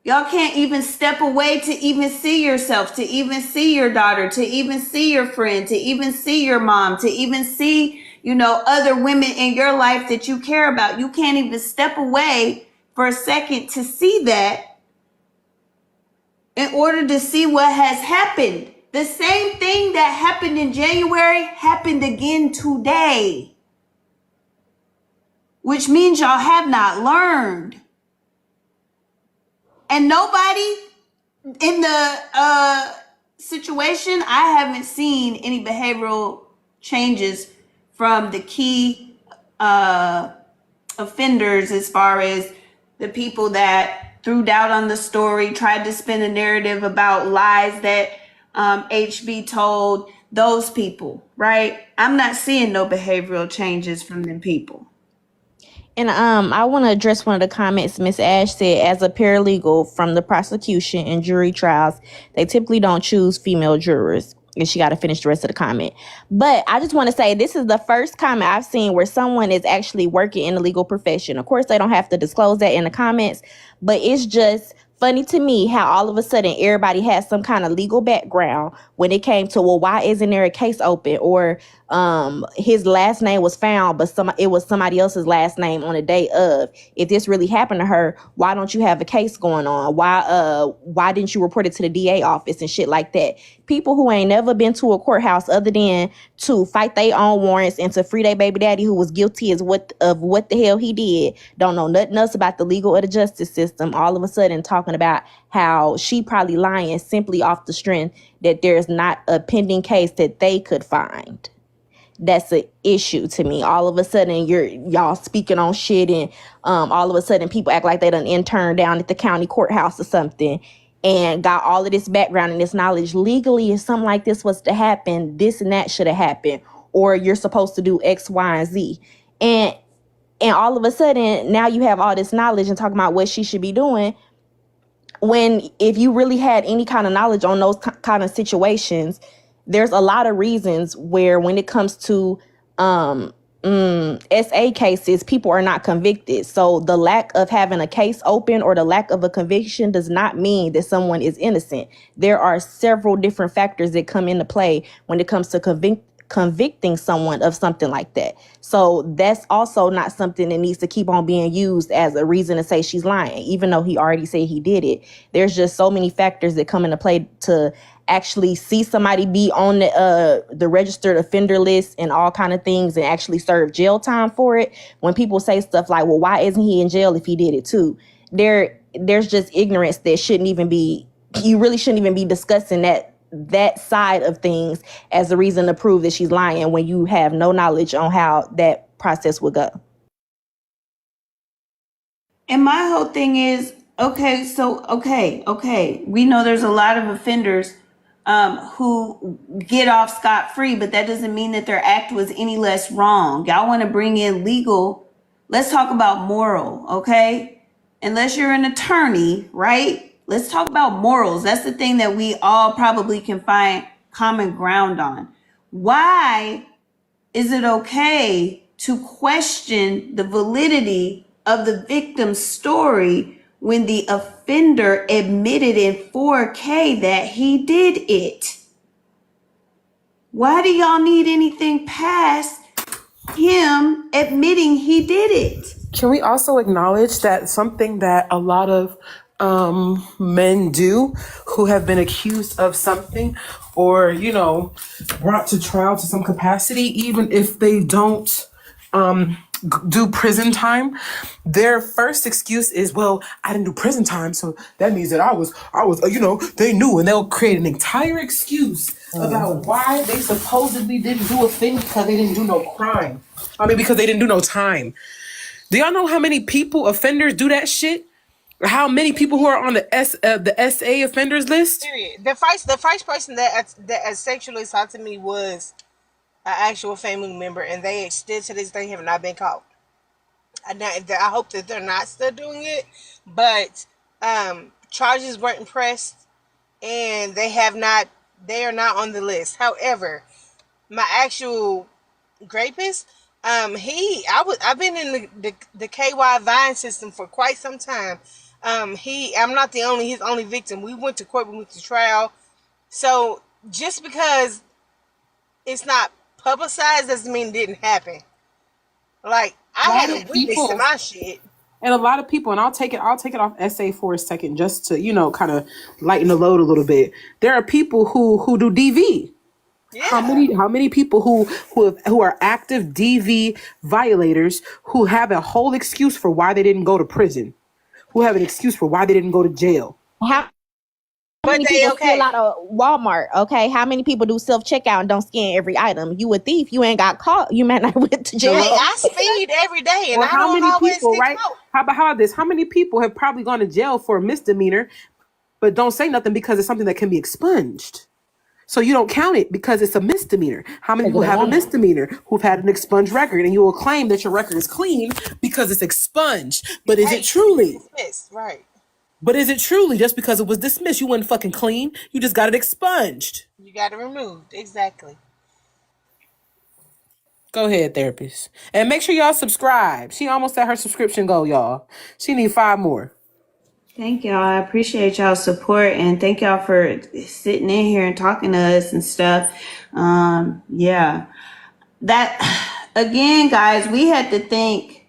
Y'all can't even step away to even see yourself, to even see your daughter, to even see your friend, to even see your mom, to even see, other women in your life that you care about. You can't even step away for a second to see that in order to see what has happened. The same thing that happened in January happened again today, which means y'all have not learned. And nobody in the situation, I haven't seen any behavioral changes from the key offenders, as far as the people that threw doubt on the story, tried to spin a narrative about lies that HB told, those people, right? I'm not seeing no behavioral changes from them people. And I want to address one of the comments Miss Ash said. As a paralegal from the prosecution in jury trials, they typically don't choose female jurors. And she got to finish the rest of the comment. But I just want to say this is the first comment I've seen where someone is actually working in the legal profession. Of course, they don't have to disclose that in the comments, but it's just funny to me how all of a sudden everybody has some kind of legal background when it came to, well, why isn't there a case open? Or his last name was found, but it was somebody else's last name on the day of. If this really happened to her, why don't you have a case going on? Why didn't you report it to the DA office and shit like that? People who ain't never been to a courthouse other than to fight their own warrants and to free their baby daddy who was guilty of what the hell he did, don't know nothing else about the legal or the justice system, all of a sudden talking about how she probably lying simply off the strength that there's not a pending case that they could find. That's an issue to me. All of a sudden y'all speaking on shit, and all of a sudden people act like they done interned down at the county courthouse or something and got all of this background and this knowledge. Legally, if something like this was to happen, this and that should have happened, or you're supposed to do X, Y, and Z. And all of a sudden now you have all this knowledge and talking about what she should be doing, when if you really had any kind of knowledge on those kind of situations, there's a lot of reasons where when it comes to SA cases, people are not convicted. So the lack of having a case open or the lack of a conviction does not mean that someone is innocent. There are several different factors that come into play when it comes to convicting someone of something like that. So that's also not something that needs to keep on being used as a reason to say she's lying, even though he already said he did it. There's just so many factors that come into play to actually see somebody be on the registered offender list and all kind of things and actually serve jail time for it. When people say stuff like, well, why isn't he in jail if he did it too? There's just ignorance that you really shouldn't even be discussing that side of things as a reason to prove that she's lying when you have no knowledge on how that process would go. And my whole thing is, okay, we know there's a lot of offenders who get off scot-free, but that doesn't mean that their act was any less wrong. Y'all want to bring in legal. Let's talk about moral, okay? Unless you're an attorney, right? Let's talk about morals. That's the thing that we all probably can find common ground on. Why is it okay to question the validity of the victim's story when the offender admitted in 4K that he did it? Why do y'all need anything past him admitting he did it? Can we also acknowledge that something that a lot of men do who have been accused of something or, brought to trial to some capacity, even if they don't do prison time, their first excuse is, well, I didn't do prison time, so that means that I was, they knew, and they'll create an entire excuse about why they supposedly didn't do a thing because they didn't do no crime. Because they didn't do no time. Do y'all know how many offenders do that shit? How many people who are on the SA offenders list? Period. The first person that sexually assaulted me was an actual family member, and they still to this day have not been caught. I hope that they're not still doing it, but charges weren't pressed, and they are not on the list. However, my actual rapist, I've been in the KY Vine system for quite some time. I'm not his only victim. We went to court, we went to trial. So just because it's not publicized doesn't mean it didn't happen. Like, I had a witness to my shit. And a lot of people, and I'll take it off SA for a second just to, kind of lighten the load a little bit. There are people who do DV. Yeah. How many people who are active DV violators who have a whole excuse for why they didn't go to prison, who have an excuse for why they didn't go to jail. How many people steal out of Walmart? Okay, how many people do self-checkout and don't scan every item? You a thief, you ain't got caught, you might not went to jail. Hey, I speed every day, and how many people, right? How about this? How many people have probably gone to jail for a misdemeanor, but don't say nothing because it's something that can be expunged? So you don't count it because it's a misdemeanor. How many people have a misdemeanor who've had an expunged record, and you will claim that your record is clean because it's expunged? But is it truly? Right. But is it truly just because it was dismissed? You weren't fucking clean. You just got it expunged. You got it removed. Exactly. Go ahead, therapist. And make sure y'all subscribe. She almost at her subscription goal, y'all. She need 5 more. Thank y'all. I appreciate y'all's support, and thank y'all for sitting in here and talking to us and stuff. Yeah. That, again, guys, we had to think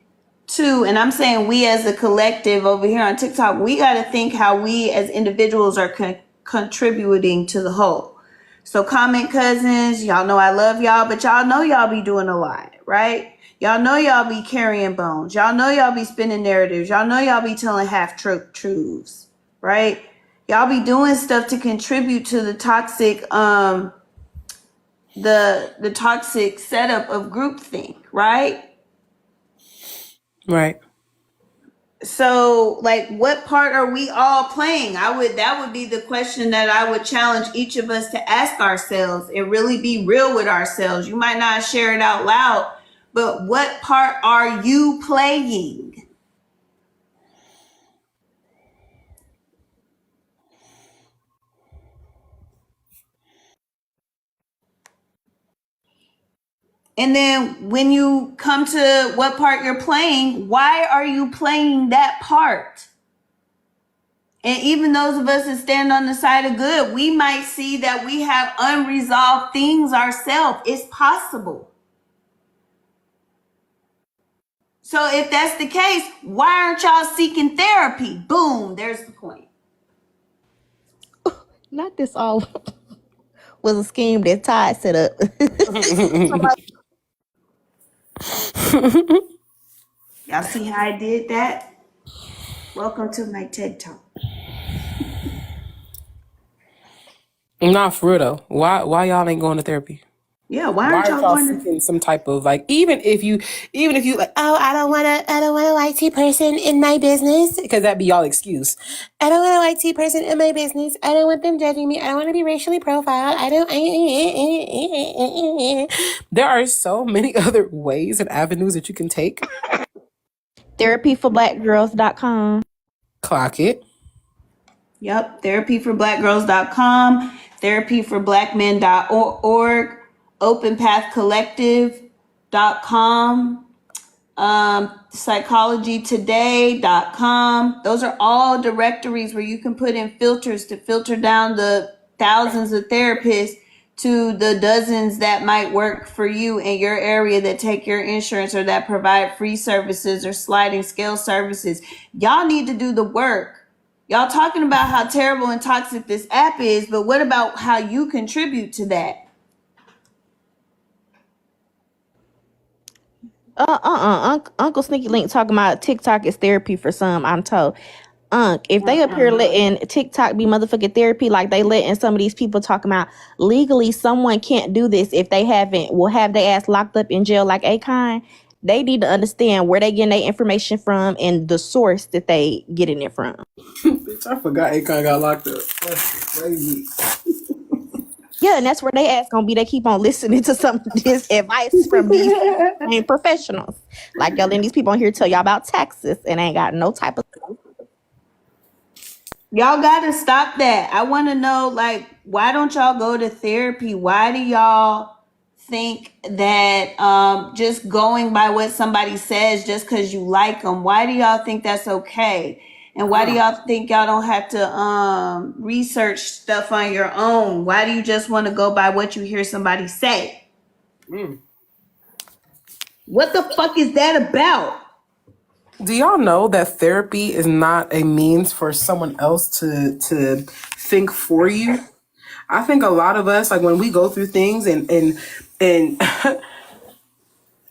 too, and I'm saying we as a collective over here on TikTok, we got to think how we as individuals are contributing to the whole. So comment cousins, y'all know I love y'all, but y'all know y'all be doing a lot, right? Y'all know y'all be carrying bones. Y'all know y'all be spinning narratives. Y'all know y'all be telling half truths, right? Y'all be doing stuff to contribute to the toxic, the toxic setup of groupthink, right? Right. So, like, what part are we all playing? That would be the question that I would challenge each of us to ask ourselves and really be real with ourselves. You might not share it out loud, but what part are you playing? And then when you come to what part you're playing, why are you playing that part? And even those of us that stand on the side of good, we might see that we have unresolved things ourselves. It's possible. So if that's the case, why aren't y'all seeking therapy? Boom, there's the point. Not this all was a scheme that Todd set up. Y'all see how I did that? Welcome to my TED Talk. Not for real though. Why y'all ain't going to therapy? Yeah, why aren't y'all going to seeking some type of, like, even if you like, oh, I don't want a white tea person in my business, because that'd be y'all excuse. I don't want a white tea person in my business. I don't want them judging me. I don't want to be racially profiled. There are so many other ways and avenues that you can take. Therapyforblackgirls.com. Clock it. Yep, therapyforblackgirls.com, therapyforblackmen.org, Open Path Collective, psychologytoday.com. Those are all directories where you can put in filters to filter down the thousands of therapists to the dozens that might work for you in your area that take your insurance or that provide free services or sliding scale services. Y'all need to do the work. Y'all talking about how terrible and toxic this app is, but what about how you contribute to that? Uncle Sneaky Link talking about TikTok is therapy for some. I'm told. If they up here letting TikTok be motherfucking therapy, like they letting some of these people talking about legally, someone can't do this if they will have their ass locked up in jail like Akon. They need to understand where they getting their information from and the source that they getting it from. Bitch, I forgot Akon got locked up. That's crazy. Yeah, and that's where they ass gonna be. They keep on listening to some of this advice from these professionals. Like y'all letting these people on here tell y'all about taxes and ain't got no type of. Y'all gotta stop that. I want to know, like, why don't y'all go to therapy? Why do y'all think that just going by what somebody says just because you like them, why do y'all think that's okay? And why do y'all think y'all don't have to research stuff on your own? Why do you just want to go by what you hear somebody say? What the fuck is that about? Do y'all know that therapy is not a means for someone else to think for you? I think a lot of us, like when we go through things and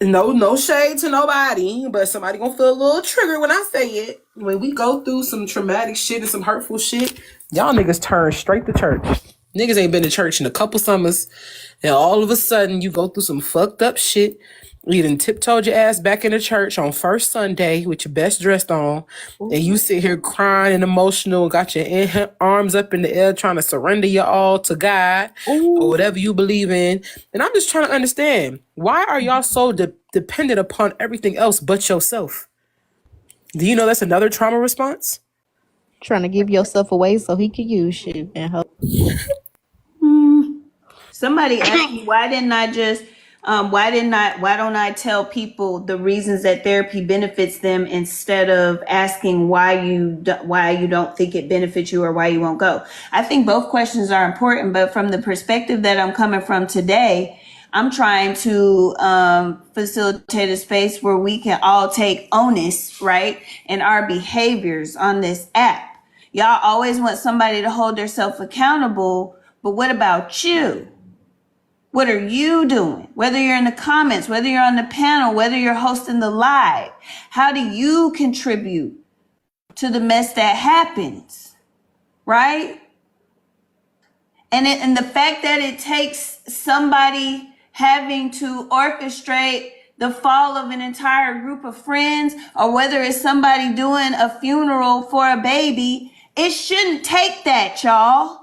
no shade to nobody, but somebody gonna feel a little triggered when I say it. When we go through some traumatic shit and some hurtful shit, y'all niggas turn straight to church. Niggas ain't been to church in a couple summers, and all of a sudden you go through some fucked up shit. You done tiptoed your ass back into church on first Sunday with your best dressed on, and you sit here crying and emotional, got your arms up in the air trying to surrender your all to God or whatever you believe in. And I'm just trying to understand, why are y'all so dependent upon everything else but yourself? Do you know that's another trauma response? Trying to give yourself away so he can use you and help. Somebody asked me why don't I tell people the reasons that therapy benefits them instead of asking why you don't think it benefits you or why you won't go. I think both questions are important, but from the perspective that I'm coming from today, I'm trying to facilitate a space where we can all take onus, right, in our behaviors on this app. Y'all always want somebody to hold themselves accountable, but what about you? What are you doing? Whether you're in the comments, whether you're on the panel, whether you're hosting the live, how do you contribute to the mess that happens, right? And the fact that it takes somebody having to orchestrate the fall of an entire group of friends, or whether it's somebody doing a funeral for a baby, it shouldn't take that, y'all.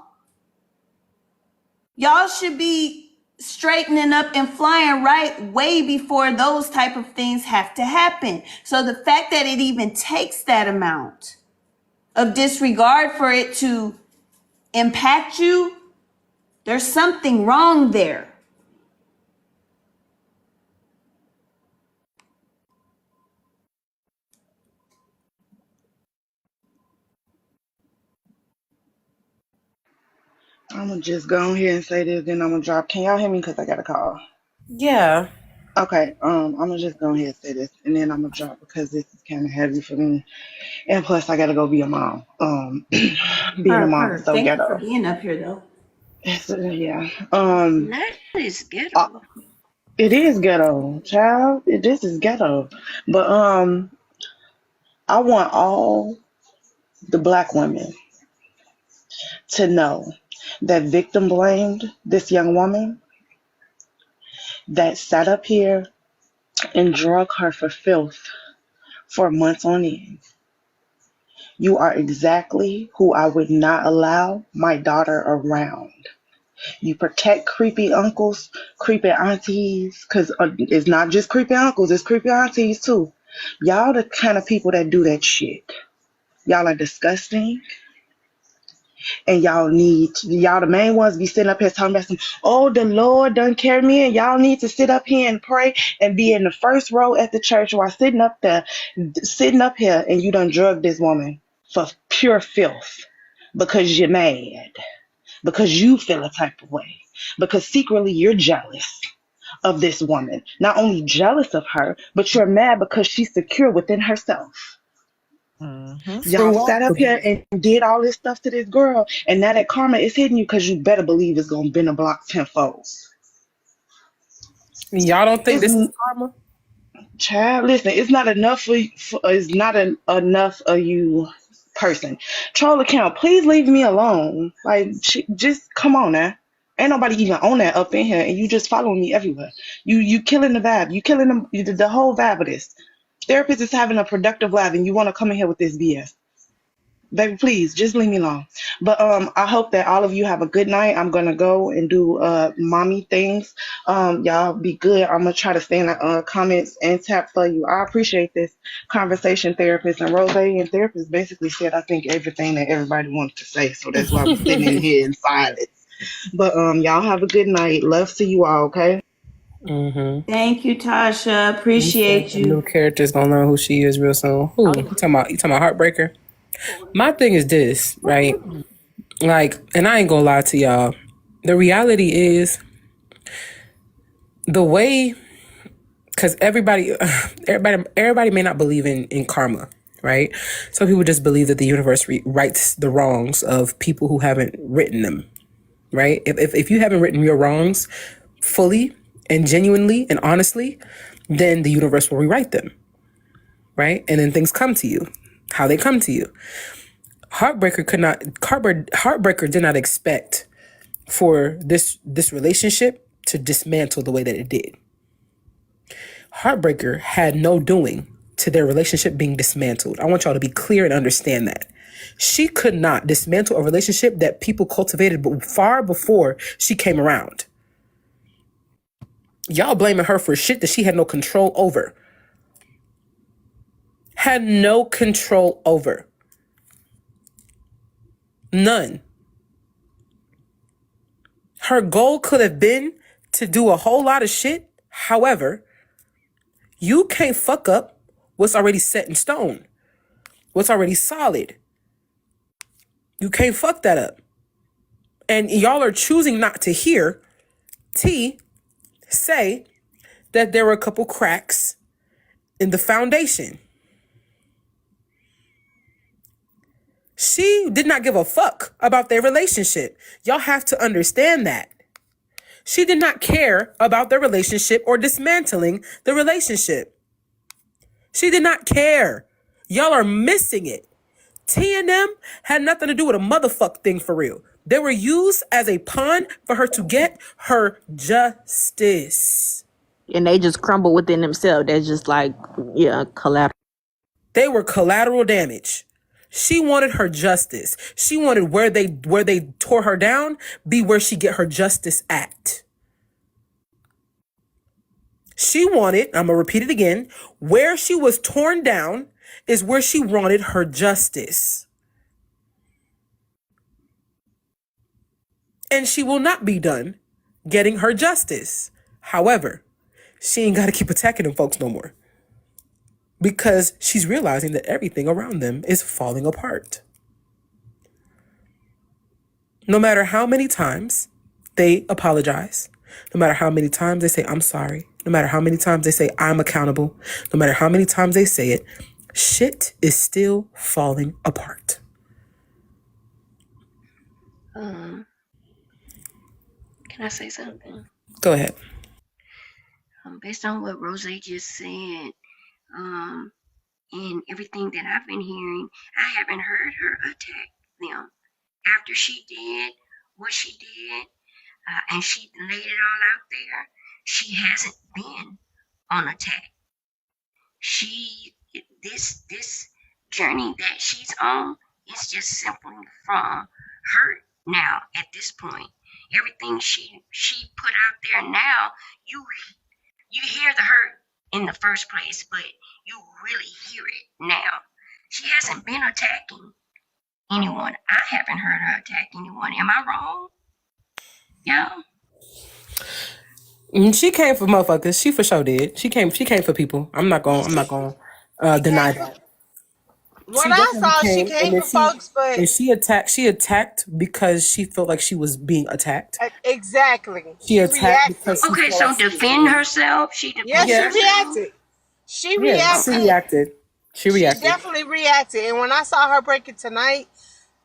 Y'all should be straightening up and flying right way before those type of things have to happen. So the fact that it even takes that amount of disregard for it to impact you, there's something wrong there. I'm gonna just go ahead and say this, then I'm gonna drop. Can y'all hear me? Cause I got a call. Yeah. Okay. I'm gonna just go ahead and say this, and then I'm gonna drop because this is kind of heavy for me, and plus I gotta go be a mom. Being a mom is so Thank you ghetto. for being up here though. Yeah. That is ghetto. It is ghetto, child. This is ghetto. But I want all the black women to know that victim blamed this young woman that sat up here and drug her for filth for months on end. You are exactly who I would not allow my daughter around. You protect creepy uncles, creepy aunties, because it's not just creepy uncles, it's creepy aunties too. Y'all the kind of people that do that shit. Y'all are disgusting. And y'all the main ones be sitting up here talking about some, oh, the Lord done carry me, and y'all need to sit up here and pray and be in the first row at the church while sitting up here, and you done drug this woman for pure filth because you're mad, because you feel a type of way, because secretly you're jealous of this woman. Not only jealous of her, but you're mad because she's secure within herself. Y'all sat up here and did all this stuff to this girl, and now that karma is hitting you because you better believe it's gonna bend a block tenfold. Y'all don't think this is karma? Child, listen, it's not enough enough of you, person. Troll account, please leave me alone. Like, just come on now. Ain't nobody even on that up in here, and you just following me everywhere. You killing the vibe. You killing the whole vibe of this. Therapist is having a productive life, and you want to come in here with this BS. Baby, please just leave me alone. But I hope that all of you have a good night. I'm gonna go and do mommy things. Y'all be good. I'm gonna try to stay in the comments and tap for you. I appreciate this conversation, therapist. And Rose and therapist basically said I think everything that everybody wanted to say. So that's why we're sitting in here in silence. But y'all have a good night. Love to you all, okay? Thank you, Tasha. Appreciate The new you. character's gonna learn who she is real soon. Who? You talking about Heartbreaker? My thing is this, right? Like, and I ain't gonna lie to y'all. The reality is the way, because everybody may not believe in karma, right? Some people just believe that the universe rights the wrongs of people who haven't written them, right? If you haven't written your wrongs fully and genuinely and honestly, then the universe will rewrite them, right? And then things come to you, how they come to you. Heartbreaker did not expect for this relationship to dismantle the way that it did. Heartbreaker had no doing to their relationship being dismantled. I want y'all to be clear and understand that. She could not dismantle a relationship that people cultivated far before she came around. Y'all blaming her for shit that she had no control over. Had no control over. None. Her goal could have been to do a whole lot of shit. However, you can't fuck up what's already set in stone, what's already solid. You can't fuck that up. And y'all are choosing not to hear T say that there were a couple cracks in the foundation. She did not give a fuck about their relationship. Y'all have to understand that. She did not care about their relationship or dismantling the relationship. She did not care. Y'all are missing it. T and them had nothing to do with a motherfuck thing for real. They were used as a pawn for her to get her justice. And they just crumble within themselves. They're just like, yeah, collateral. They were collateral damage. She wanted her justice. She wanted where they tore her down be where she get her justice at. She wanted, I'm gonna repeat it again, where she was torn down is where she wanted her justice. And she will not be done getting her justice. However, she ain't gotta keep attacking them folks no more. Because she's realizing that everything around them is falling apart. No matter how many times they apologize, no matter how many times they say, I'm sorry, no matter how many times they say, I'm accountable, no matter how many times they say it, shit is still falling apart. Can I say something? Go ahead. Based on what Rose just said, and everything that I've been hearing, I haven't heard her attack them after she did what she did, and she laid it all out there. She hasn't been on attack. This journey that she's on is just simply from hurt. Now at this point, everything she put out there now, you hear the hurt in the first place, but you really hear it now. She hasn't been attacking. anyone. I haven't heard her attack anyone. Am I wrong? Yeah. She came for motherfuckers. She for sure did. She came for people. I'm not gonna deny that. What She I definitely saw, she came, and came then for folks, but she attacked because she felt like she was being attacked. exactly. She attacked reacted. because she Okay, felt so like she was defend herself. She Yeah, defended she Yeah. herself. reacted. She yeah, reacted. she reacted. She She reacted. definitely reacted. And when I saw her break it tonight,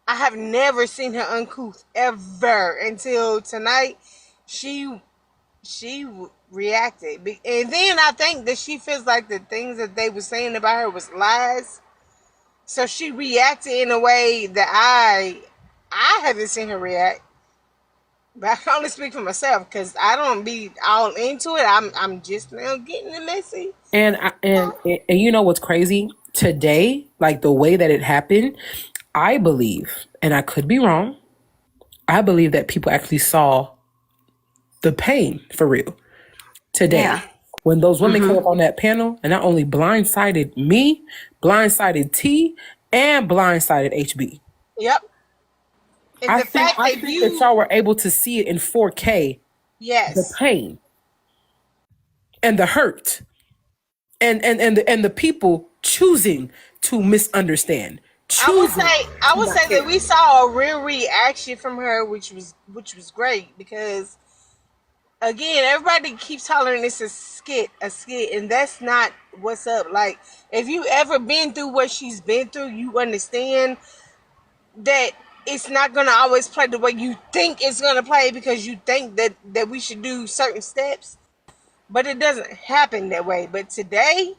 I have never seen her uncouth ever until tonight. She reacted, and then I think that she feels like the things that they were saying about her was lies. So she reacted in a way that I haven't seen her react. But I can only speak for myself because I don't be all into it. I'm just now getting it messy. And you know what's crazy? Today, like the way that it happened, I believe, and I could be wrong, I believe that people actually saw the pain for real today. Yeah. When those women came up on that panel and not only blindsided me, blindsided T, and blindsided HB. Yep. And I think that y'all were able to see it in 4K. Yes. The pain and the hurt and the people choosing to misunderstand. I would say that we saw a real reaction from her, which was great, because again, everybody keeps hollering it's a skit, and that's not what's up. Like, if you ever been through what she's been through, you understand that it's not gonna always play the way you think it's gonna play, because you think that we should do certain steps, but it doesn't happen that way. But today,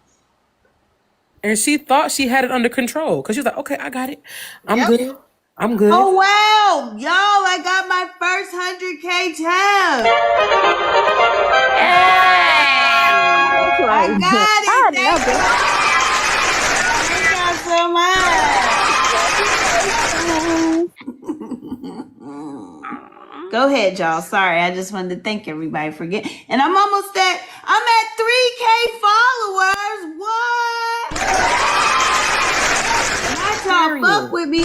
and she thought she had it under control because she was like, okay, I got it. I'm Yep. good. I'm good. Oh wow, y'all! I got my first 100K tab. I got it. Thank you so much. Go ahead, y'all. Sorry, I just wanted to thank everybody for getting. And I'm at 3K followers. What? That's y'all fuck with me.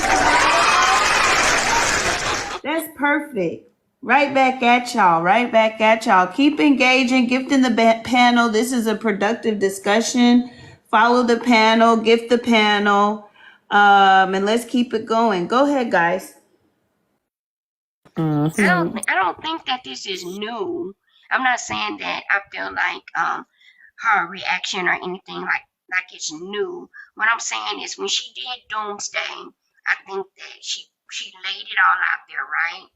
That's perfect. Right back at y'all. Keep engaging, gifting the panel. This is a productive discussion. Follow the panel, gift the panel, and let's keep it going. Go ahead, guys. I don't think that this is new. I'm not saying that I feel like her reaction or anything like it's new. What I'm saying is when she did Doomsday, I think that she laid it all out there, right?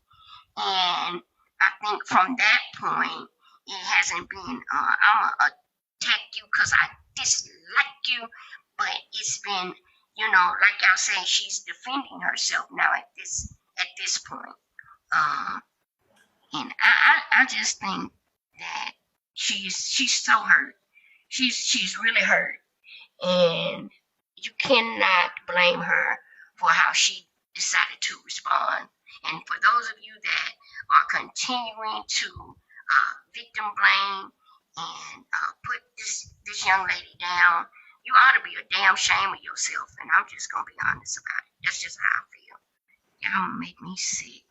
And I think from that point, it hasn't been I'm gonna attack you because I dislike you, but it's been, like y'all say, she's defending herself now at this point. And I just think that she's so hurt. She's really hurt, and you cannot blame her for how she decided to respond. And for those of you that are continuing to victim blame and put this young lady down, you ought to be a damn shame of yourself. And I'm just gonna be honest about it. That's just how I feel. Y'all make me sick.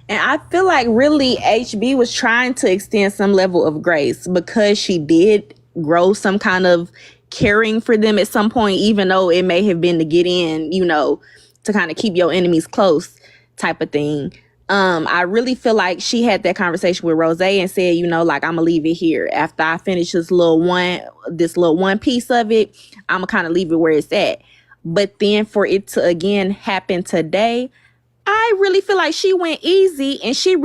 And I feel like really HB was trying to extend some level of grace because she did grow some kind of caring for them at some point, even though it may have been to get in, to kind of keep your enemies close type of thing. I really feel like she had that conversation with Rose and said, like, I'm gonna leave it here. After I finish this little one piece of it, I'm gonna kind of leave it where it's at. But then for it to again happen today, I really feel like she went easy, and she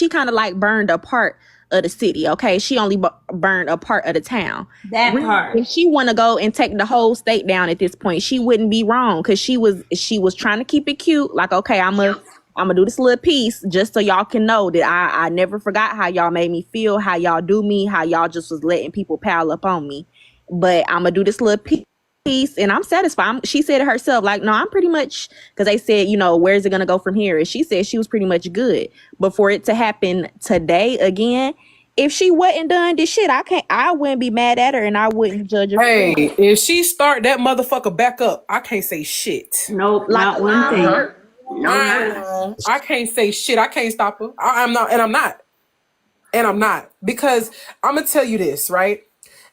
kind of like burned a part of the city. Okay, she only burned a part of the town. That part. If she want to go and take the whole state down at this point, she wouldn't be wrong, because she was trying to keep it cute. Like, okay, I'm gonna do this little piece just so y'all can know that I never forgot how y'all made me feel, how y'all do me, how y'all just was letting people pile up on me. But I'm gonna do this little piece, and I'm satisfied. She said it herself, like, no, I'm pretty much, because they said, where's it gonna go from here? And she said she was pretty much good. But for it to happen today again, if she wasn't done this shit, I wouldn't be mad at her and I wouldn't judge her for Hey, doing it. if she start that motherfucker back up, I can't say shit. Nope, Like not a one live thing. hurt. No, not. I can't say shit. I can't stop her. I'm not, and I'm not. And I'm not. Because I'm gonna tell you this, right?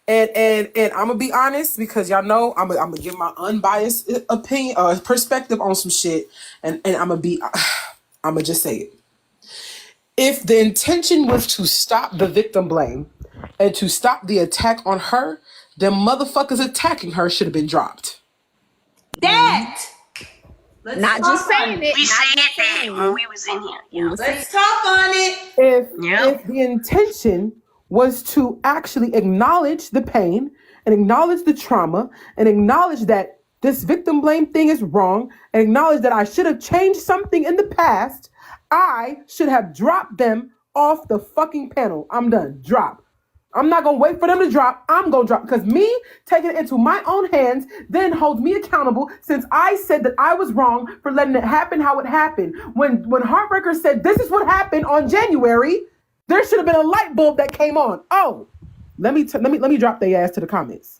And I'm gonna be honest because y'all know I'm gonna give my unbiased opinion perspective on some shit. And I'm gonna just say it. If the intention was to stop the victim blame and to stop the attack on her, then motherfuckers attacking her should have been dropped. That. Let's Not talk just on saying it. it. We Not said just that saying when it. we was in here. Yeah. Let's talk on it. If the intention was to actually acknowledge the pain and acknowledge the trauma and acknowledge that this victim blame thing is wrong and acknowledge that I should have changed something in the past, I should have dropped them off the fucking panel. I'm done. Drop. I'm not going to wait for them to drop. I'm going to drop because me taking it into my own hands then holds me accountable since I said that I was wrong for letting it happen how it happened. When Heartbreaker said this is what happened on January, there should have been a light bulb that came on. Oh, let me drop their ass to the comments.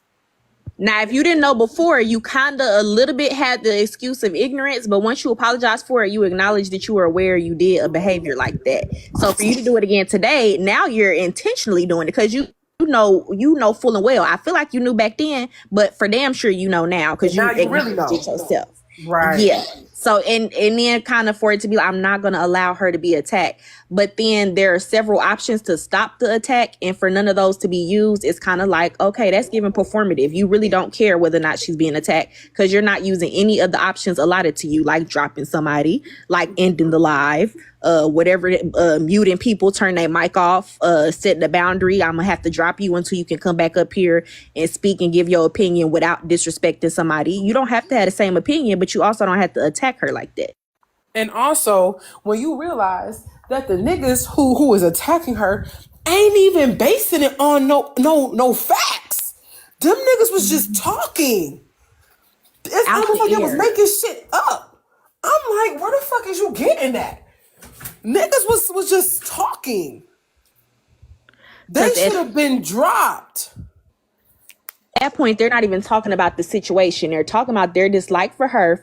Now, if you didn't know before, you kind of a little bit had the excuse of ignorance, but once you apologize for it, you acknowledge that you were aware you did a behavior like that. So for you to do it again today, now you're intentionally doing it because you know full and well. I feel like you knew back then, but for damn sure you know now because you Now you really acknowledged know. it yourself. Right. Yeah. So and then kind of for it to be like, I'm not going to allow her to be attacked. But then there are several options to stop the attack. And for none of those to be used, it's kind of like, okay, that's giving performative. You really don't care whether or not she's being attacked because you're not using any of the options allotted to you, like dropping somebody, like ending the live, whatever, muting people, turn their mic off, setting a boundary. I'm going to have to drop you until you can come back up here and speak and give your opinion without disrespecting somebody. You don't have to have the same opinion, but you also don't have to attack her like that. And also, when you realize that the niggas who is attacking her ain't even basing it on no facts. Them niggas was just talking. It's Out almost the like they was air. making shit up. I'm like, where the fuck is you getting that? Niggas was just talking. They 'Cause should have been dropped. At that point, they're not even talking about the situation. They're talking about their dislike for her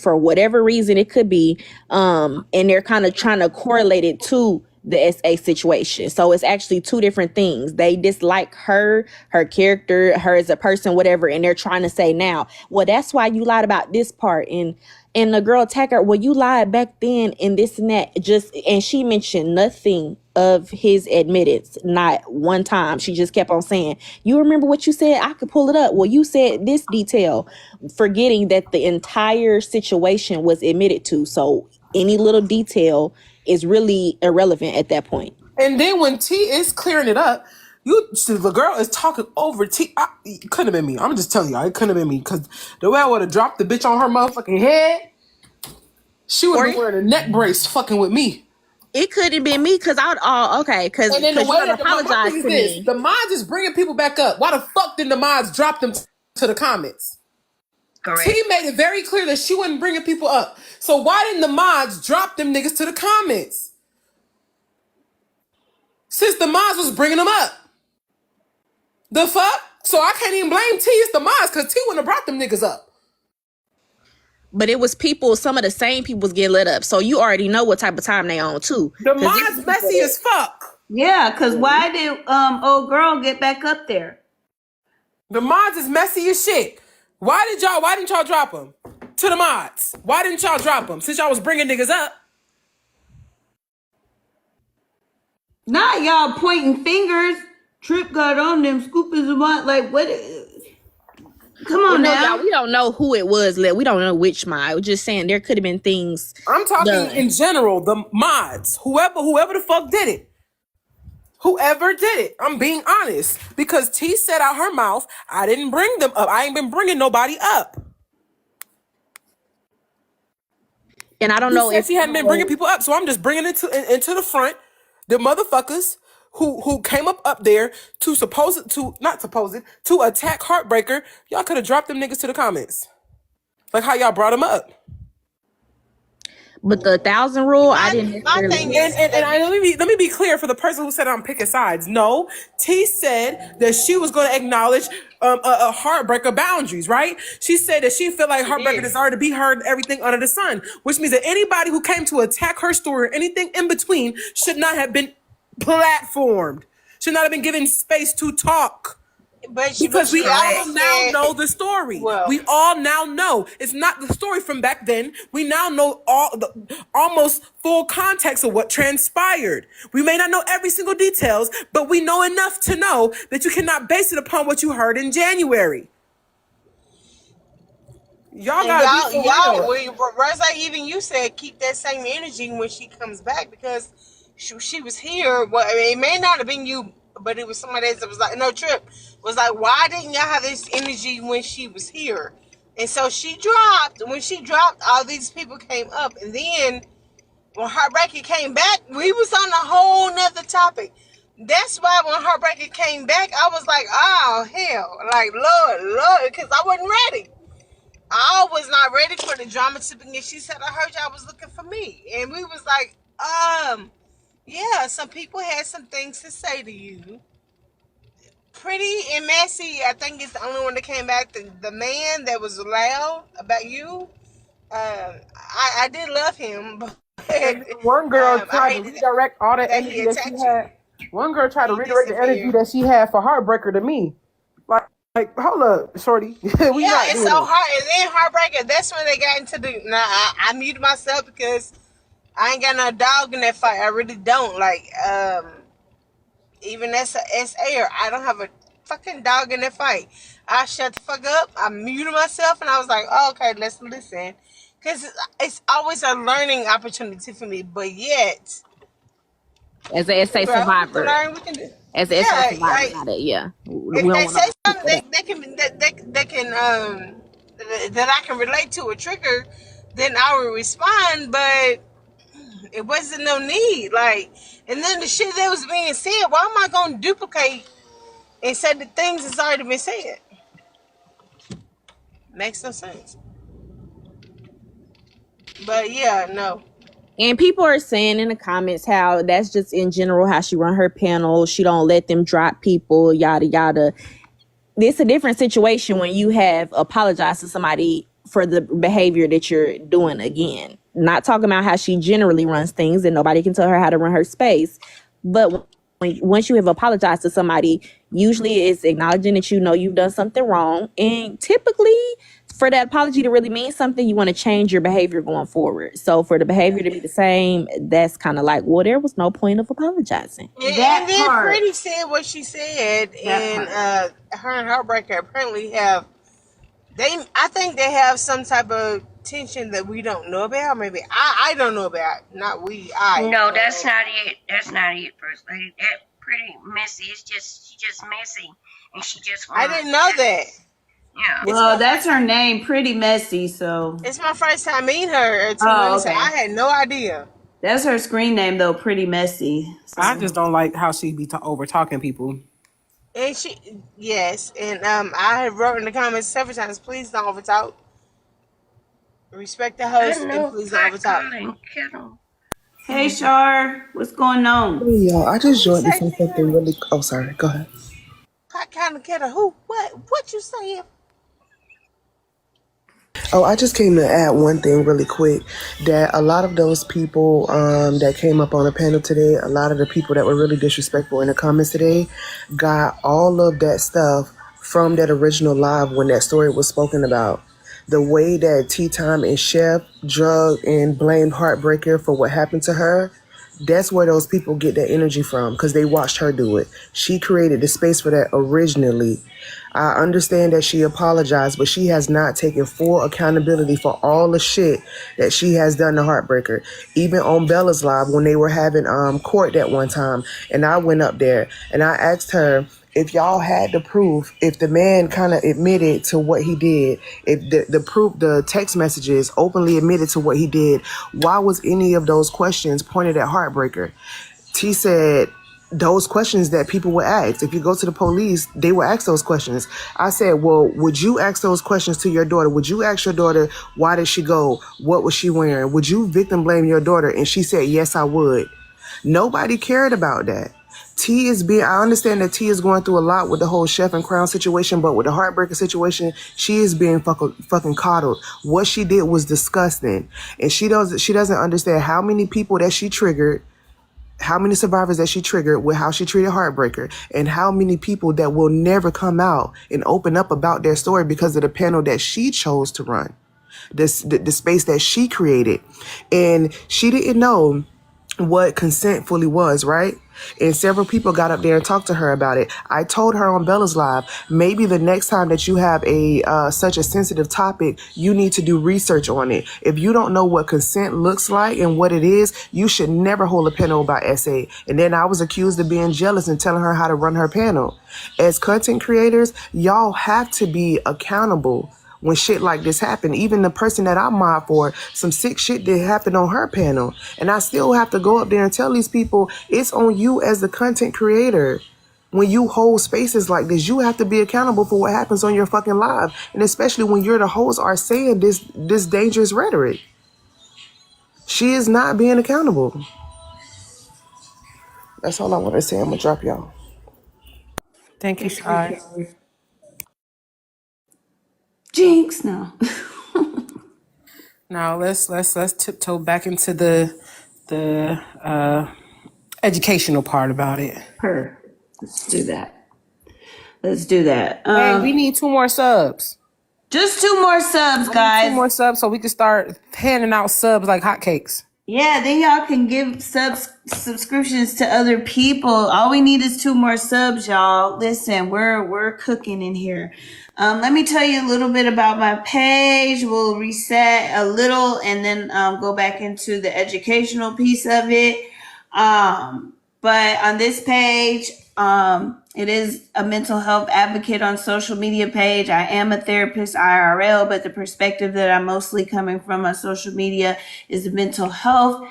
for whatever reason it could be. And they're kind of trying to correlate it to the SA situation. So it's actually two different things. They dislike her character, her as a person, whatever. And they're trying to say now, well, that's why you lied about this part. And the girl attacked her, well, you lied back then and this and that. And she mentioned nothing of his admittance, not one time. She just kept on saying, you remember what you said? I could pull it up. Well, you said this detail, forgetting that the entire situation was admitted to. So any little detail is really irrelevant at that point. And then when T is clearing it up, the girl is talking over T. It couldn't have been me. I'm just telling y'all, it couldn't have been me because the way I would have dropped the bitch on her motherfucking head, she would have been wearing a neck brace fucking with me. It couldn't be me because because And then the you're way gonna that my apologize thing is to this, me. the mods is bringing people back up. Why the fuck didn't the mods drop them to the comments? Correct. T made it very clear that she wasn't bringing people up. So why didn't the mods drop them niggas to the comments? Since the mods was bringing them up. The fuck? So I can't even blame T. It's the mods because T wouldn't have brought them niggas up. But it was people, some of the same people was getting lit up. So you already know what type of time they on too. The mods messy as fuck. Yeah, because why did old girl get back up there? The mods is messy as shit. Why didn't y'all drop them? To the mods. Why didn't y'all drop them? Since y'all was bringing niggas up. Not y'all pointing fingers. Trip got on them, Scoop is about like what? Come on now. Y'all, we don't know who it was. We don't know which mod. We're just saying there could have been things. I'm talking done. in general, the mods. Whoever the fuck did it. Whoever did it. I'm being honest. Because T said out her mouth, I didn't bring them up. I ain't been bringing nobody up. And I don't know if she hadn't been bringing people up. So I'm just bringing it into the front. The motherfuckers who came up there to attack Heartbreaker, y'all could have dropped them niggas to the comments. Like how y'all brought them up. But the 1,000 rule, I didn't My necessarily. thing And, is and, and that I, let me be clear for the person who said I'm picking sides. No, T said that she was going to acknowledge a heartbreaker boundaries, right? She said that she felt like she heartbreaker did. deserved to be heard everything under the sun, which means that anybody who came to attack her story or anything in between should not have been platformed, should not have been given space to talk. But Because we she all also now said, know the story. well, We all now know. It's not the story from back then. We now know all the almost full context of what transpired. We may not know every single details, but we know enough to know that you cannot base it upon what you heard in January. Y'all and gotta be for real. Rose, even you said keep that same energy when she comes back because she was here. Well, I mean, it may not have been you, but it was somebody else that was like, no, Trip was like, why didn't y'all have this energy when she was here? And so she dropped. When she dropped, all these people came up, and then when Heartbreaker came back, we was on a whole nother topic. That's why when Heartbreaker came back, I was like, oh hell, like Lord, because I wasn't ready. I was not ready for the drama to begin. She said, I heard y'all was looking for me. And we was like, yeah, some people had some things to say to you. Pretty and Messy, I think it's the only one that came back. The man that was loud about you, I did love him. But, One girl I tried to hated redirect all the that he energy that she attacked had. you. One girl tried to He redirect the energy disappeared. that she had for Heartbreaker to me. Like, hold up, shorty. We Yeah, not it's doing so it. hard. And then Heartbreaker, that's when they got into the. Nah, I muted myself because I ain't got no dog in that fight. I really don't. Like, even as a SA, I don't have a fucking dog in that fight. I shut the fuck up. I muted myself and I was like, oh, okay, let's listen. Because it's always a learning opportunity for me. But yet, As an SA bro, we can survivor. learn. We can do. As an SA Yeah, survivor, not that, yeah. We if don't they want say to something for that. that I can relate to a trigger, then I will respond. But it wasn't no need. Like, and then the shit that was being said, why am I going to duplicate and say the things that's already been said? Makes no sense. But yeah, no. And people are saying in the comments how that's just in general how she run her panel. She don't let them drop people, yada yada. It's a different situation when you have apologized to somebody for the behavior that you're doing again. Not talking about how she generally runs things and nobody can tell her how to run her space. But once you have apologized to somebody, usually it's acknowledging that you know you've done something wrong. And typically for that apology to really mean something, you want to change your behavior going forward. So for the behavior to be the same, that's kind of like, well, there was no point of apologizing. That And then part. Pretty said what she said, and her and Heartbreaker apparently have I think they have some type of tension that we don't know about. Maybe I don't know about. Not we. No, that's not it. That's not it, First Lady. That Pretty Messy. She just messy, and she just. I didn't know that. Yeah. Well, that's her name, Pretty Messy. So It's my first time meeting her. okay. I had no idea. That's her screen name, though, Pretty Messy. So. I just don't like how she be over talking people. And yes, and I have wrote in the comments several times, please don't overtalk. Respect the host and please don't overtalk. Hey, Shar, what's going on? Hey y'all, I just joined to Say say something really. Oh, sorry. Go ahead. Pot kind of kettle. Who? What you saying? Oh, I just came to add one thing really quick. That a lot of those people that came up on the panel today, a lot of the people that were really disrespectful in the comments today, got all of that stuff from that original live when that story was spoken about. The way that Tea Time and Chef drugged and blamed Heartbreaker for what happened to her. That's where those people get that energy from because they watched her do it. She created the space for that originally. I understand that she apologized, but she has not taken full accountability for all the shit that she has done to Heartbreaker. Even on Bella's Live when they were having court that one time, and I went up there and I asked her if y'all had the proof, if the man kind of admitted to what he did, if the proof, the text messages openly admitted to what he did, why was any of those questions pointed at Heartbreaker? T said those questions that people would ask. If you go to the police, they will ask those questions. I said, well, would you ask those questions to your daughter? Would you ask your daughter, why did she go? What was she wearing? Would you victim blame your daughter? And she said, yes, I would. Nobody cared about that. I understand that T is going through a lot with the whole Chef and Crown situation, but with the Heartbreaker situation, she is being fucking coddled. What she did was disgusting. And she doesn't understand how many people that she triggered, how many survivors that she triggered with how she treated Heartbreaker, and how many people that will never come out and open up about their story because of the panel that she chose to run, the space that she created. And she didn't know what consent fully was, right? And several people got up there and talked to her about it. I told her on Bella's Live, maybe the next time that you have a such a sensitive topic, you need to do research on it. If you don't know what consent looks like and what it is, you should never hold a panel about SA. And then I was accused of being jealous and telling her how to run her panel. As content creators, y'all have to be accountable when shit like this happen. Even the person that I mod for, some sick shit did happen on her panel. And I still have to go up there and tell these people, it's on you as the content creator. When you hold spaces like this, you have to be accountable for what happens on your fucking live. And especially when you're the host are saying this dangerous rhetoric. She is not being accountable. That's all I want to say. I'm going to drop y'all. Thank you, Shy. Jinx, no. Now let's tiptoe back into the educational part about it. Let's do that. Let's do that. Hey, we need 2 more subs. Just 2 more subs, guys. 2 more subs so we can start handing out subs like hotcakes. Yeah, then y'all can give subscriptions to other people. All we need is 2 more subs, y'all. Listen, we're cooking in here. Let me tell you a little bit about my page. We'll reset a little and then go back into the educational piece of it. But on this page, it is a mental health advocate on social media page. I am a therapist IRL, but the perspective that I'm mostly coming from on social media is a mental health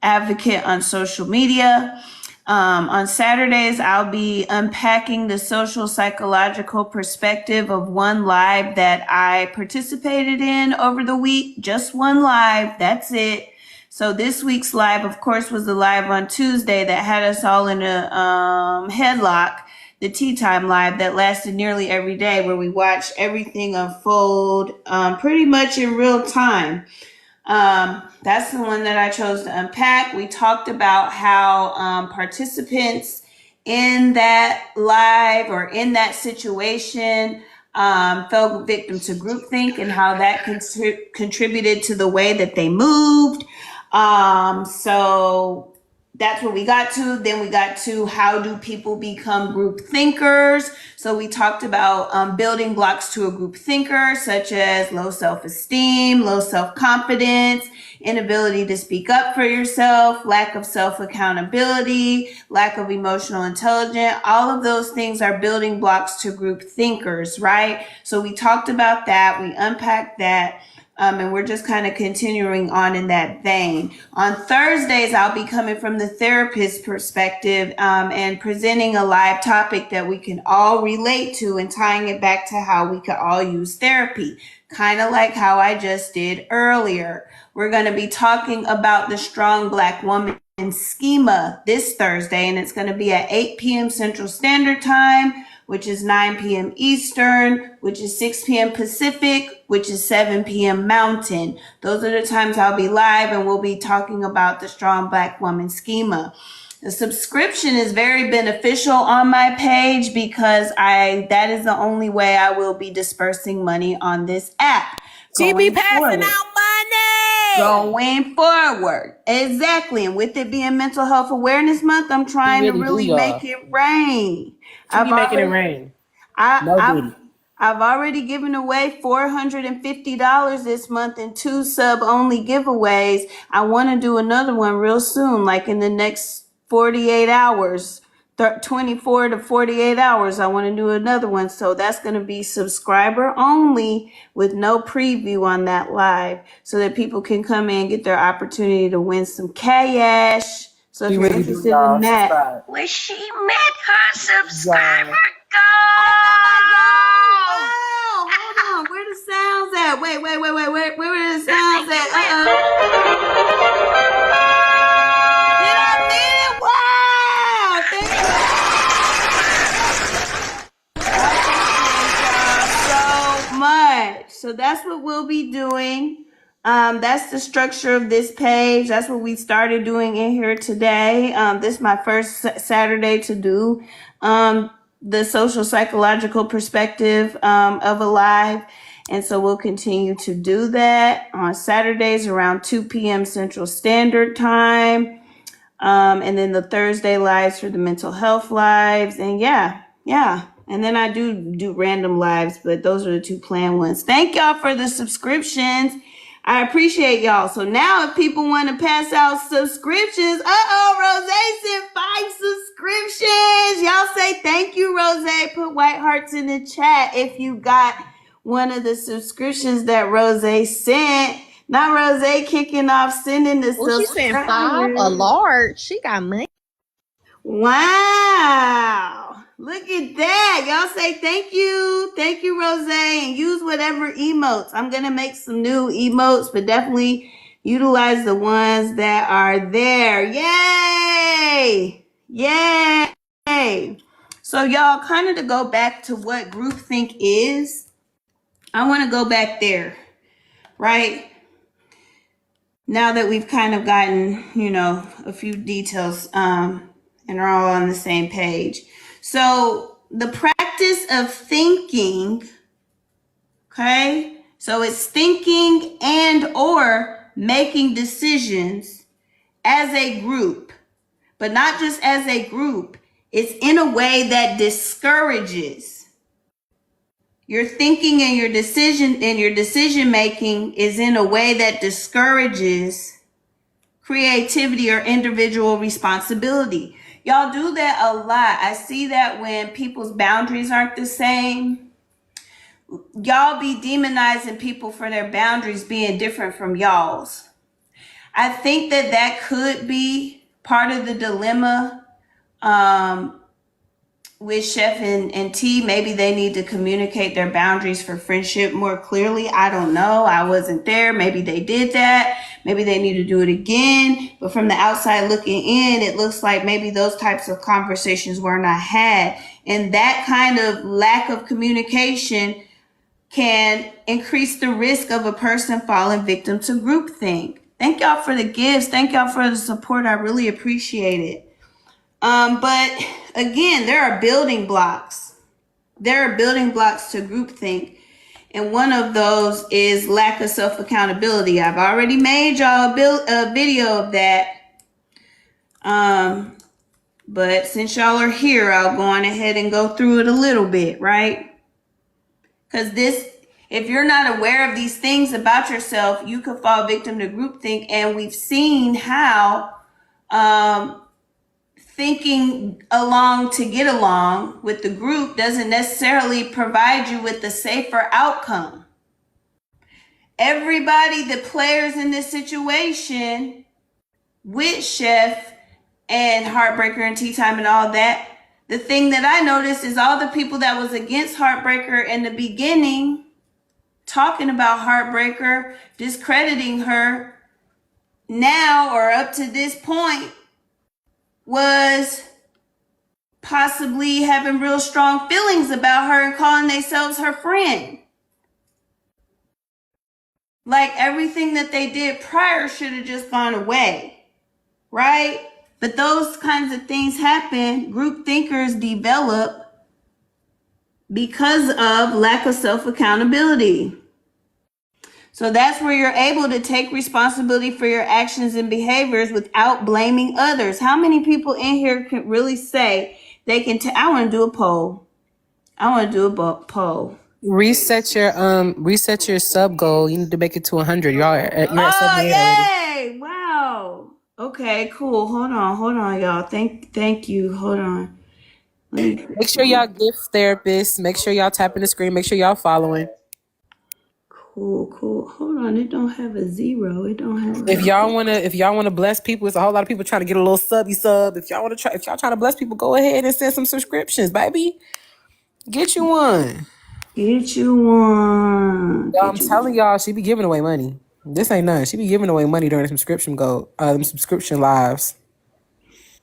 advocate on social media. On Saturdays, I'll be unpacking the social psychological perspective of one live that I participated in over the week. Just one live, that's it. So this week's live, of course, was the live on Tuesday that had us all in a headlock, the Tea Time Live that lasted nearly every day, where we watched everything unfold pretty much in real time. That's the one that I chose to unpack. We talked about how participants in that live or in that situation fell victim to groupthink and how that contributed to the way that they moved. So that's what we got to. Then we got to how do people become group thinkers. So we talked about building blocks to a group thinker, such as low self-esteem, low self-confidence, inability to speak up for yourself, lack of self-accountability, lack of emotional intelligence. All of those things are building blocks to group thinkers, right? So we talked about that. We unpacked that. And we're just kind of continuing on in that vein. On Thursdays, I'll be coming from the therapist perspective and presenting a live topic that we can all relate to and tying it back to how we could all use therapy, kind of like how I just did earlier. We're going to be talking about the strong Black woman schema this Thursday, and it's going to be at 8 p.m. Central Standard Time, which is 9 p.m. Eastern, which is 6 p.m. Pacific, which is 7 p.m. Mountain. Those are the times I'll be live, and we'll be talking about the strong Black woman schema. The subscription is very beneficial on my page because that is the only way I will be dispersing money on this app. She be passing out money. Going forward. Exactly. And with it being Mental Health Awareness Month, I'm trying to really make it rain. She be making it rain. I've already given away $450 this month in 2 sub-only giveaways. I want to do another one real soon, like in the next 48 hours, 24 to 48 hours. I want to do another one. So that's going to be subscriber only with no preview on that live so that people can come in and get their opportunity to win some cash, So if She you're really do, interested in y'all. that, Subscribe. Well, she met her subscriber Y'all. goal. wow, hold on, where the sounds at? Wait, where the I sounds think at? it went. Did I mean it? Wow, thank you. So much. So that's what we'll be doing. That's the structure of this page. That's what we started doing in here today. This is my first Saturday to do the social psychological perspective of a live. And so we'll continue to do that on Saturdays around 2 p.m. Central Standard Time. And then the Thursday lives for the mental health lives. And yeah. And then I do random lives, but those are the two planned ones. Thank y'all for the subscriptions. I appreciate y'all. So now if people want to pass out subscriptions, Rose sent 5 subscriptions. Y'all say thank you, Rose. Put white hearts in the chat if you got one of the subscriptions that Rose sent. Not Rose kicking off sending the Well, she sent 5, a large. She got money. Wow. Look at that. Y'all say thank you. Thank you, Rose. And use whatever emotes. I'm going to make some new emotes, but definitely utilize the ones that are there. Yay. So y'all, kind of to go back to what groupthink is, I want to go back there, right? Now that we've kind of gotten, a few details and are all on the same page. So the practice of thinking, okay? So it's thinking and or making decisions as a group, but not just as a group. It's in a way that discourages. Your thinking and your decision making is in a way that discourages creativity or individual responsibility. Y'all do that a lot. I see that when people's boundaries aren't the same. Y'all be demonizing people for their boundaries being different from y'all's. I think that could be part of the dilemma with Chef and T. Maybe they need to communicate their boundaries for friendship more clearly. I don't know. I wasn't there. Maybe they did that. Maybe they need to do it again. But from the outside looking in, it looks like maybe those types of conversations were not had. And that kind of lack of communication can increase the risk of a person falling victim to groupthink. Thank y'all for the gifts. Thank y'all for the support. I really appreciate it. But again, there are building blocks. There are building blocks to groupthink. And one of those is lack of self-accountability. I've already made y'all a video of that. But since y'all are here, I'll go on ahead and go through it a little bit, right? Because if you're not aware of these things about yourself, you could fall victim to groupthink. And we've seen how thinking along to get along with the group doesn't necessarily provide you with the safer outcome. Everybody, the players in this situation with Chef and Heartbreaker and Tea Time and all that, the thing that I noticed is all the people that was against Heartbreaker in the beginning, talking about Heartbreaker, discrediting her, now or up to this point, was possibly having real strong feelings about her and calling themselves her friend. Like everything that they did prior should have just gone away, right? But those kinds of things happen. Group thinkers develop because of lack of self-accountability. So that's where you're able to take responsibility for your actions and behaviors without blaming others. How many people in here can really say they can I want to do a poll. Reset your sub goal. You need to make it to 100. You're at 78 already. Yay! Wow. Okay, cool. Hold on, y'all. Thank you. Hold on. Make sure y'all gift therapists. Make sure y'all tapping the screen. Make sure y'all following. Cool. Hold on, it don't have a 0. It don't have If y'all wanna bless people, it's a whole lot of people trying to get a little subby sub. If y'all trying to bless people, go ahead and send some subscriptions, baby. Get you one. Get you one. I'm telling y'all, she be giving away money. This ain't nothing. She be giving away money during the subscription lives.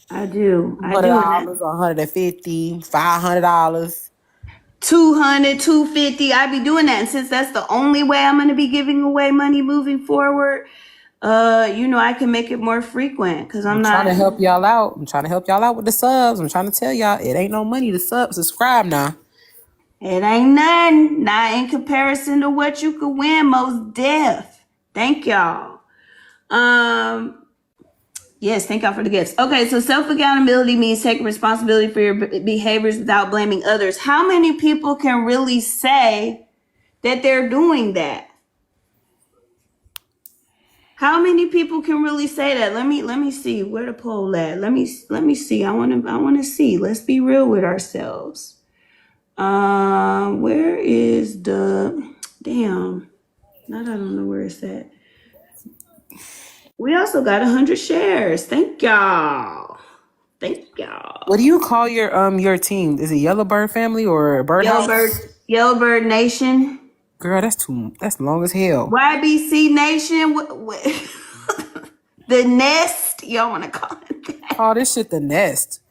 I do. $100, $150, $500. 200, 250. I be doing that. And since that's the only way I'm going to be giving away money moving forward, I can make it more frequent because I'm not trying to help y'all out. I'm trying to help y'all out with the subs. I'm trying to tell y'all it ain't no money to subscribe now. It ain't nothing. Not in comparison to what you could win, most deaf. Thank y'all. Yes, thank y'all for the gifts. Okay, so self-accountability means taking responsibility for your behaviors without blaming others. How many people can really say that they're doing that? How many people can really say that? Let me see where the poll at. Let me see. I want to see. Let's be real with ourselves. Where is the damn? Now I don't know where it's at. We also got 100 shares. Thank y'all. What do you call your team? Is it Yellowbird family or Birdhouse? Yellowbird Nation. Girl, that's long as hell. YBC Nation. What? The Nest. Y'all want to call it that? Oh, this shit the Nest.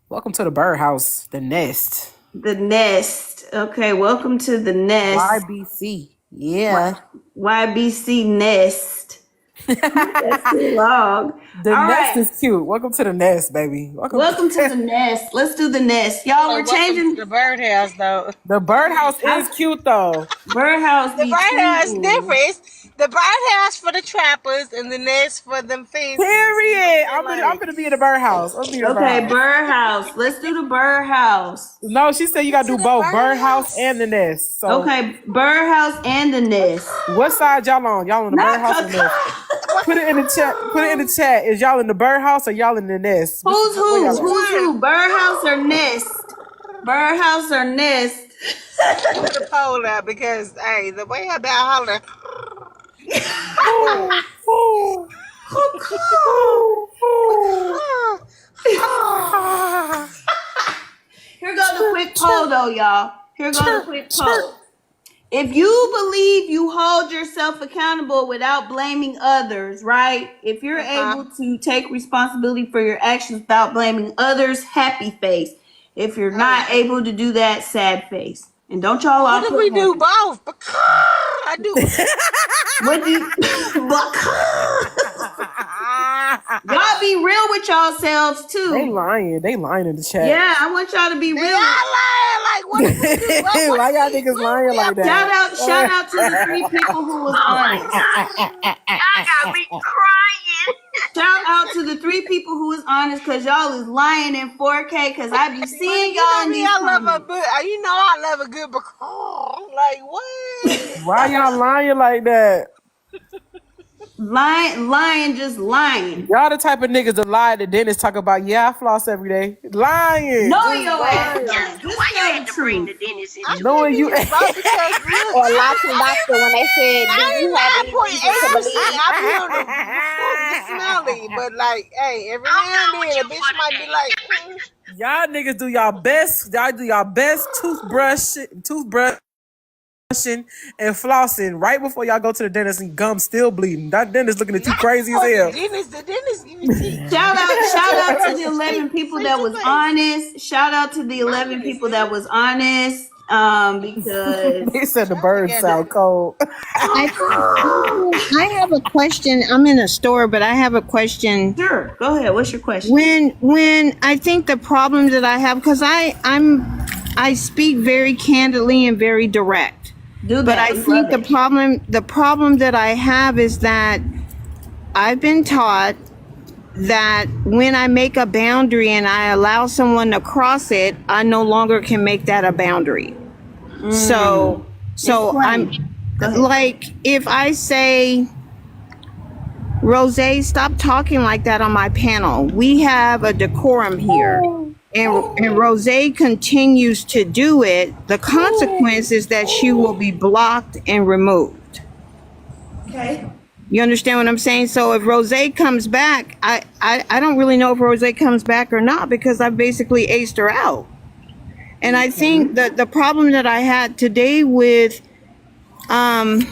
Welcome to the Birdhouse. The Nest. The Nest. Okay, welcome to the Nest. YBC. Yeah. YBC Nest. That's too long. The Nest is cute. Welcome to the Nest, baby. Welcome to the Nest. Let's do the Nest. Y'all, we're changing the birdhouse though. The Birdhouse is cute though. Birdhouse. The birdhouse different. The birdhouse for the trappers and the nest for them things. Period. I'm gonna be in the Birdhouse. Okay, Birdhouse. Let's do the Birdhouse. No, she said you gotta do both Birdhouse and the Nest. So okay, Birdhouse and the Nest. What side y'all on? Y'all in the Birdhouse or Nest? Put it in the chat. Is y'all in the Birdhouse or y'all in the Nest? Who's who? Birdhouse or Nest? Birdhouse or Nest? Put the poll up because the way I holler. Here goes the quick poll though, y'all. Here goes the quick poll. If you believe you hold yourself accountable without blaming others, right? If you're able to take responsibility for your actions without blaming others, happy face. If you're not able to do that, sad face. And don't y'all all What if we do both? I do. What do you y'all be real with yourselves too. They lying in the chat. Yeah, I want y'all to be real. Y'all lying. Like what if we do? Why y'all niggas lying like that? Shout out to the 3 people who was honest. I got me crying. Shout out to the 3 people who was honest because y'all is lying in 4K because I be seeing y'all in these comments. I love a good like what? Why y'all lying like that? Lying, just lying. Y'all the type of niggas that lie to dentists talk about, I floss every day. Lying. No, your ass. Why you had to bring the dentist in? Knowing you. Or Lawson Doctor when they said, do you have any reason to believe? I be on the smelly, but like, hey, every now and then a bitch might be like, Y'all niggas do y'all best. Y'all do y'all best toothbrushing and flossing right before y'all go to the dentist and gum still bleeding. That dentist looking at you crazy as hell. The dentist give me teeth. Shout out to the 11 people that was honest. Shout out to the 11 people that was honest. Because They said the birds sound cold. I have a question. I'm in a store, but I have a question. sure, go ahead. What's your question? When I think the problem that I have, because I speak very candidly and very direct. Do that. But I think the problem that I have is that I've been taught that when I make a boundary and I allow someone to cross it, I no longer can make that a boundary. So I'm like, if I say, Rose, stop talking like that on my panel. We have a decorum here. And Rose continues to do it, the consequence is that she will be blocked and removed. Okay. You understand what I'm saying? So if Rose comes back, I don't really know if Rose comes back or not because I basically aced her out. And I think that the problem that I had today with, and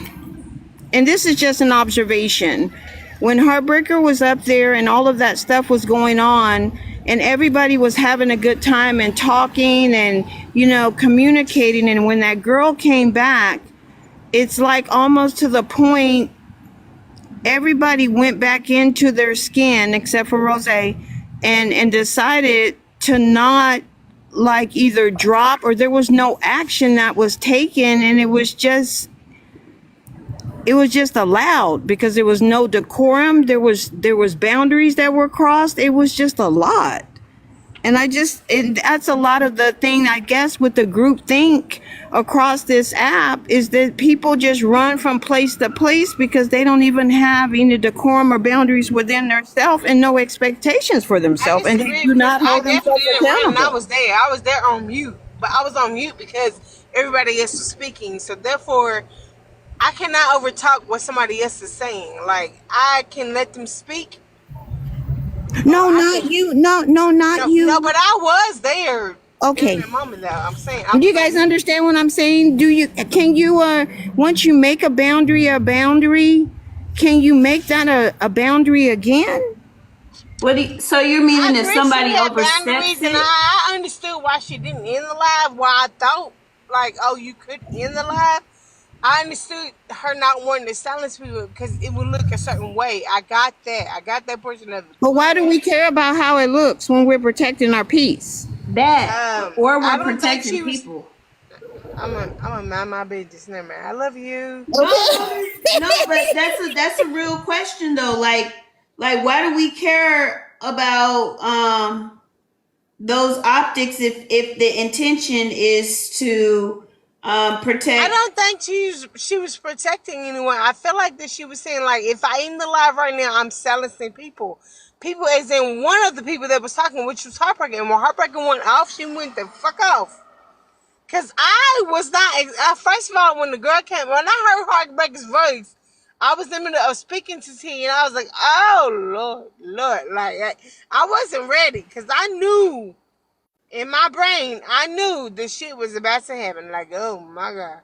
this is just an observation, when Heartbreaker was up there and all of that stuff was going on and everybody was having a good time and talking and, you know, communicating. And when that girl came back, it's like almost to the point everybody went back into their skin except for Rose and decided to not like either drop or there was no action that was taken and it was just allowed because there was no decorum, there was boundaries that were crossed. It was just a lot. And that's a lot of the thing, I guess, with the group think across this app is that people just run from place to place because they don't even have any decorum or boundaries within themselves and no expectations for themselves. And they do not hold themselves accountable. I was there. I was there on mute. But I was on mute because everybody else was speaking. So therefore, I cannot overtalk what somebody else is saying. Like, I can let them speak. No, not you. No, not you. No, but I was there. Okay. In the moment, though, I'm saying. Do you guys understand what I'm saying? Can you, once you make a boundary, can you make that a boundary again? So you're meaning if somebody oversteps boundaries, it? and I understood why she didn't end the live. Why I thought, like, oh, you could end the live. I understood her not wanting to silence people because it would look a certain way. I got that portion of it. But why do we care about how it looks when we're protecting our peace? Or I we're don't think protecting she was- people. I'm a mind my business now, man. I love you. No, but that's a real question though. Like why do we care about those optics if the intention is to protect? I don't think she was protecting anyone. I feel like that she was saying, like, if I end the live right now, I'm silencing people. People as in one of the people that was talking, which was Heartbreaker. And when Heartbreaker went off, she went the fuck off. Because I was not, first of all, when the girl came, when I heard Heartbreaker's voice, I was in the middle of speaking to T, and I was like, oh, Lord. Like, I wasn't ready. Because I knew, in my brain, I knew the shit was about to happen. Like, oh, my God.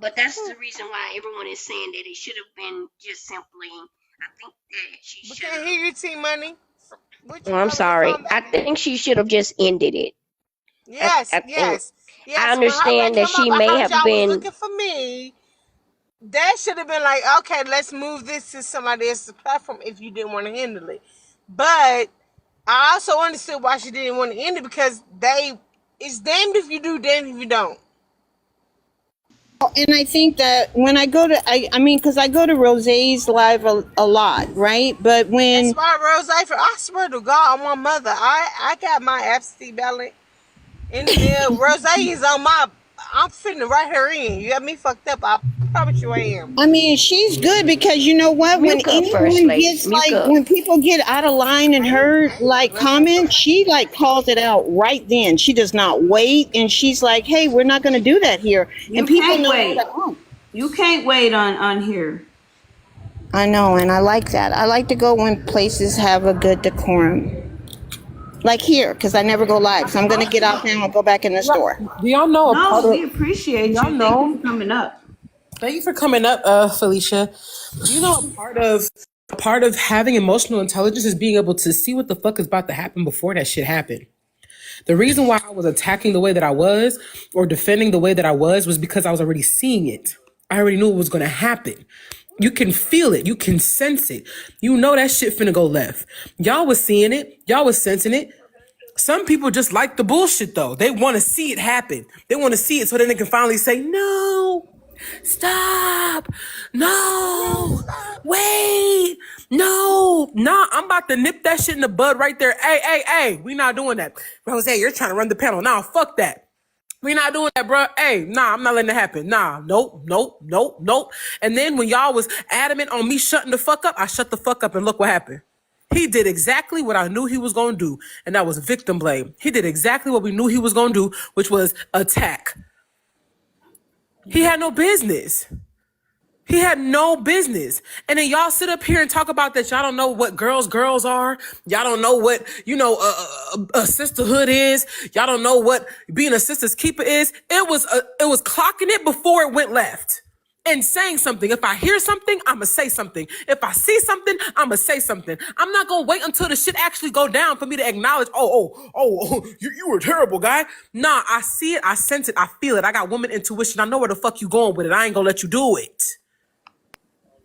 But that's the reason why everyone is saying that it should have been just simply, I think that she We should can't have. hear you, T-Money. Oh, I'm sorry. I think she should have just ended it. Yes, I think- yes. I understand that she may have been looking for me. That should have been like, okay, let's move this to somebody else's platform if you didn't want to handle it. But I also understood why she didn't want to end it because it's damned if you do, damned if you don't. And I think that when I go to, I mean, because I go to Rosé's live a lot, right? But when That's why Rose, I swear to God, on my mother, I got my absentee ballot in there. Rose is on I'm finna write her in. You got me fucked up. I promise you I am. I mean, she's good because you know what? When Mute up, anyone First Lady. gets Mute like, up. when people get out of line in her like comment, she like calls it out right then. She does not wait, and she's like, "Hey, we're not going to do that here." You And people can't know wait. that. You can't wait on here. I know, and I like that. I like to go when places have a good decorum. Like here, because I never go live. So I'm going to get out now and go back in the store. Do y'all know a part No, of? we appreciate you. Y'all Thank know. you for coming up. Thank you for coming up, Felicia. Do you know a part of having emotional intelligence is being able to see what the fuck is about to happen before that shit happened. The reason why I was attacking the way that I was or defending the way that I was because I was already seeing it. I already knew it was going to happen. You can feel it. You can sense it. You know that shit finna go left. Y'all was seeing it. Y'all was sensing it. Some people just like the bullshit though. They want to see it happen. They want to see it so then they can finally say, no, stop, no, wait, no, nah, I'm about to nip that shit in the bud right there. Hey, we not doing that. Rose, you're trying to run the panel. Nah, fuck that. We not doing that, bro. Hey, nah, I'm not letting it happen. Nah, nope. And then when y'all was adamant on me shutting the fuck up, I shut the fuck up and look what happened. He did exactly what I knew he was going to do, and that was victim blame. He did exactly what we knew he was going to do, which was attack. He had no business. He had no business. And then y'all sit up here and talk about that y'all don't know what girls are. Y'all don't know what, a sisterhood is. Y'all don't know what being a sister's keeper is. It was clocking it before it went left. And saying something. If I hear something, I'ma say something. If I see something, I'ma say something. I'm not gonna wait until the shit actually go down for me to acknowledge, you were a terrible guy. Nah, I see it, I sense it, I feel it. I got woman intuition. I know where the fuck you going with it. I ain't gonna let you do it.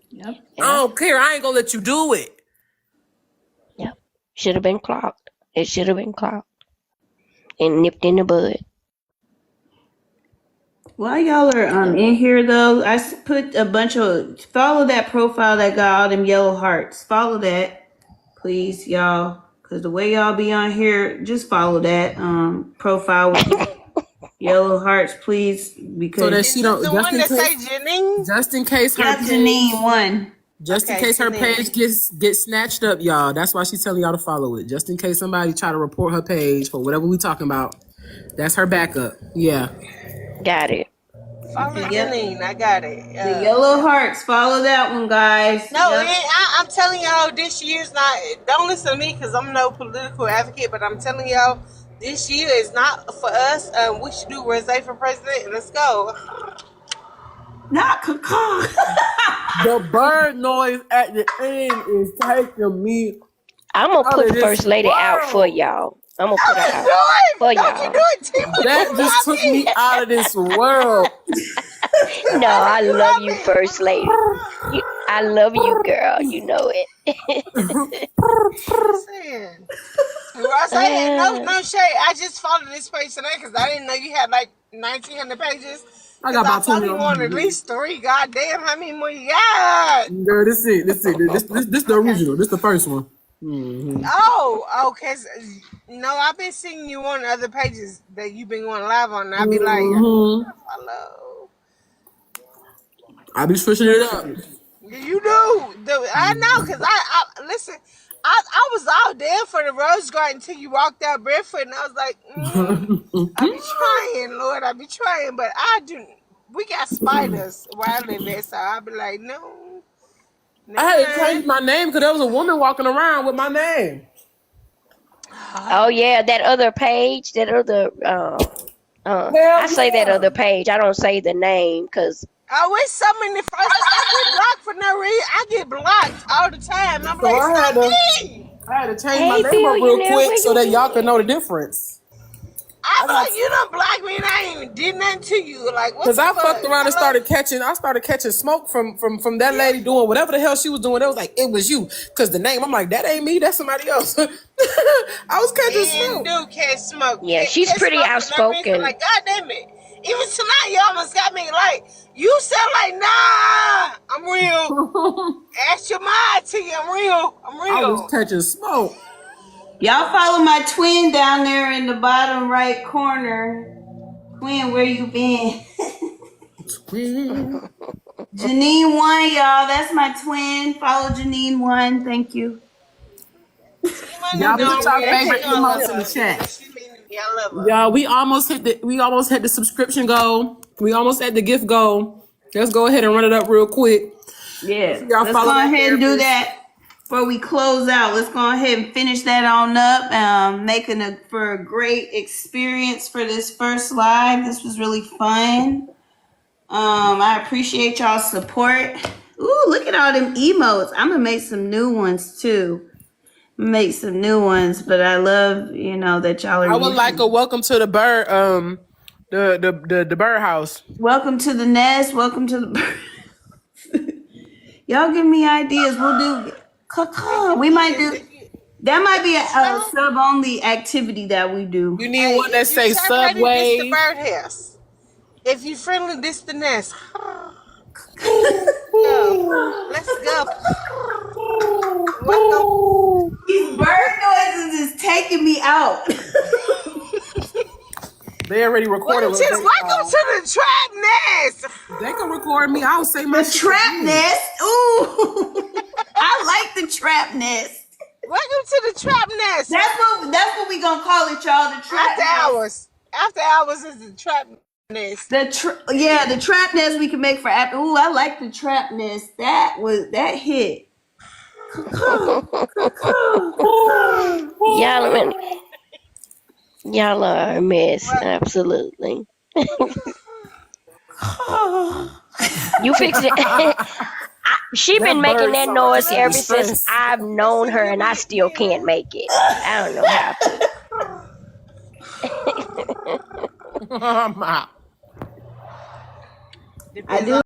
Yep. I don't care. I ain't gonna let you do it. Yep. Should have been clocked. It should have been clocked and nipped in the bud. While y'all are in here though, put a bunch of follow that profile that got all them yellow hearts. Follow that, please, y'all. Cause the way y'all be on here, just follow that profile with yellow hearts, please. Because So that she don't The one that say Janine? just in case her that's Janine one. just in Okay, case her Janine. page gets snatched up, y'all. That's why she's telling y'all to follow it. Just in case somebody try to report her page for whatever we talking about. That's her backup. Yeah. Got it. Follow Yep. Janine. I got it. The yellow hearts. Follow that one, guys. No, Yep. I'm telling y'all, this year's not. Don't listen to me because I'm no political advocate, but I'm telling y'all, this year is not for us. We should do Rose for president, and let's go. Not caca. The bird noise at the end is taking me I'm gonna out put of this First Lady out for world. y'all. I'm gonna put her Don't out do it. for Don't you y'all. do it, Tim. That just took me out of this world. No, I love you, First Lady. I love you, girl. You know it. Listen. Ross, I had no shade. I just followed this page today because I didn't know you had like 1,900 pages. I got about I 20 thought you wanted at least 3. God damn, how many more you got? Girl, this it. This the original. This the first one. Oh, okay. No, I've been seeing you on other pages that you've been going live on. And I'll be like, follow. I be switching it up. You do. I know, because I listen, I was out there for the Rose Garden until you walked out barefoot, and I was like, I be trying, Lord, I be trying, but I do. We got spiders where I live at, so I be like, no. I had to change my name because there was a woman walking around with my name. Oh yeah, that other page, that other I say that other page. I don't say the name because I wish something in the first. I get blocked for no reason. I get blocked all the time. I'm So like, I stop had me. to change Hey, my name Bill, up you real there? quick Where so you that y'all been? can know the difference. I'm like, you done blocked me and I ain't even did nothing to you. Like, what Because the I fuck? fucked around and Hello? started catching smoke from that lady doing whatever the hell she was doing. It was like, it was you. Because the name, I'm like, that ain't me, that's somebody else. I was catching And smoke. dude can't smoke. Yeah, she's Can't pretty smoke for no reason. outspoken. Like, God damn it. Even tonight, you almost got me like, you sound like, nah, I'm real. Ask your mind to you, I'm real. I'm I was real. catching smoke. Y'all follow my twin down there in the bottom right corner. Twin, where you been? Janine one, y'all. That's my twin. Follow Janine one. Thank you. You might Y'all not know put I'm y'all real. favorite You know I love emotes in the her. chat. She mean to me. I love her. Y'all, we almost hit the subscription goal. We almost had the gift goal. Let's go ahead and run it up real quick. Yeah. Y'all Let's follow go that ahead and do therapist. that before we close out. Let's go ahead and finish that on up. Making for a great experience for this first live. This was really fun. I appreciate y'all's support. Ooh, look at all them emotes. I'm gonna make some new ones too. But I love, that y'all are I would using. like a welcome to the bird, the bird house. Welcome to the nest. Welcome to the. Y'all give me ideas. We'll do. We might do. That might be a sub only activity that we do. You need one that say This the Subway. birdhouse. If you friendly, this the nest. Go. Let's go. Welcome. These bird noises is taking me out. They already recorded. Welcome to the trap nest. They can record me. I'll say my The shit trap again. nest. Ooh, I like the trap nest. Welcome to the trap nest. That's what we gonna call it, y'all. The trap After nest. hours. After hours is the trap This. The trap nest we can make for after. Ooh, I like the trap nest. That hit. Y'all are a mess. Absolutely. You fix it. She been making bird that sound noise like ever she's since distressed. I've known her, and I still can't make it. I don't know how to. I'm out. I do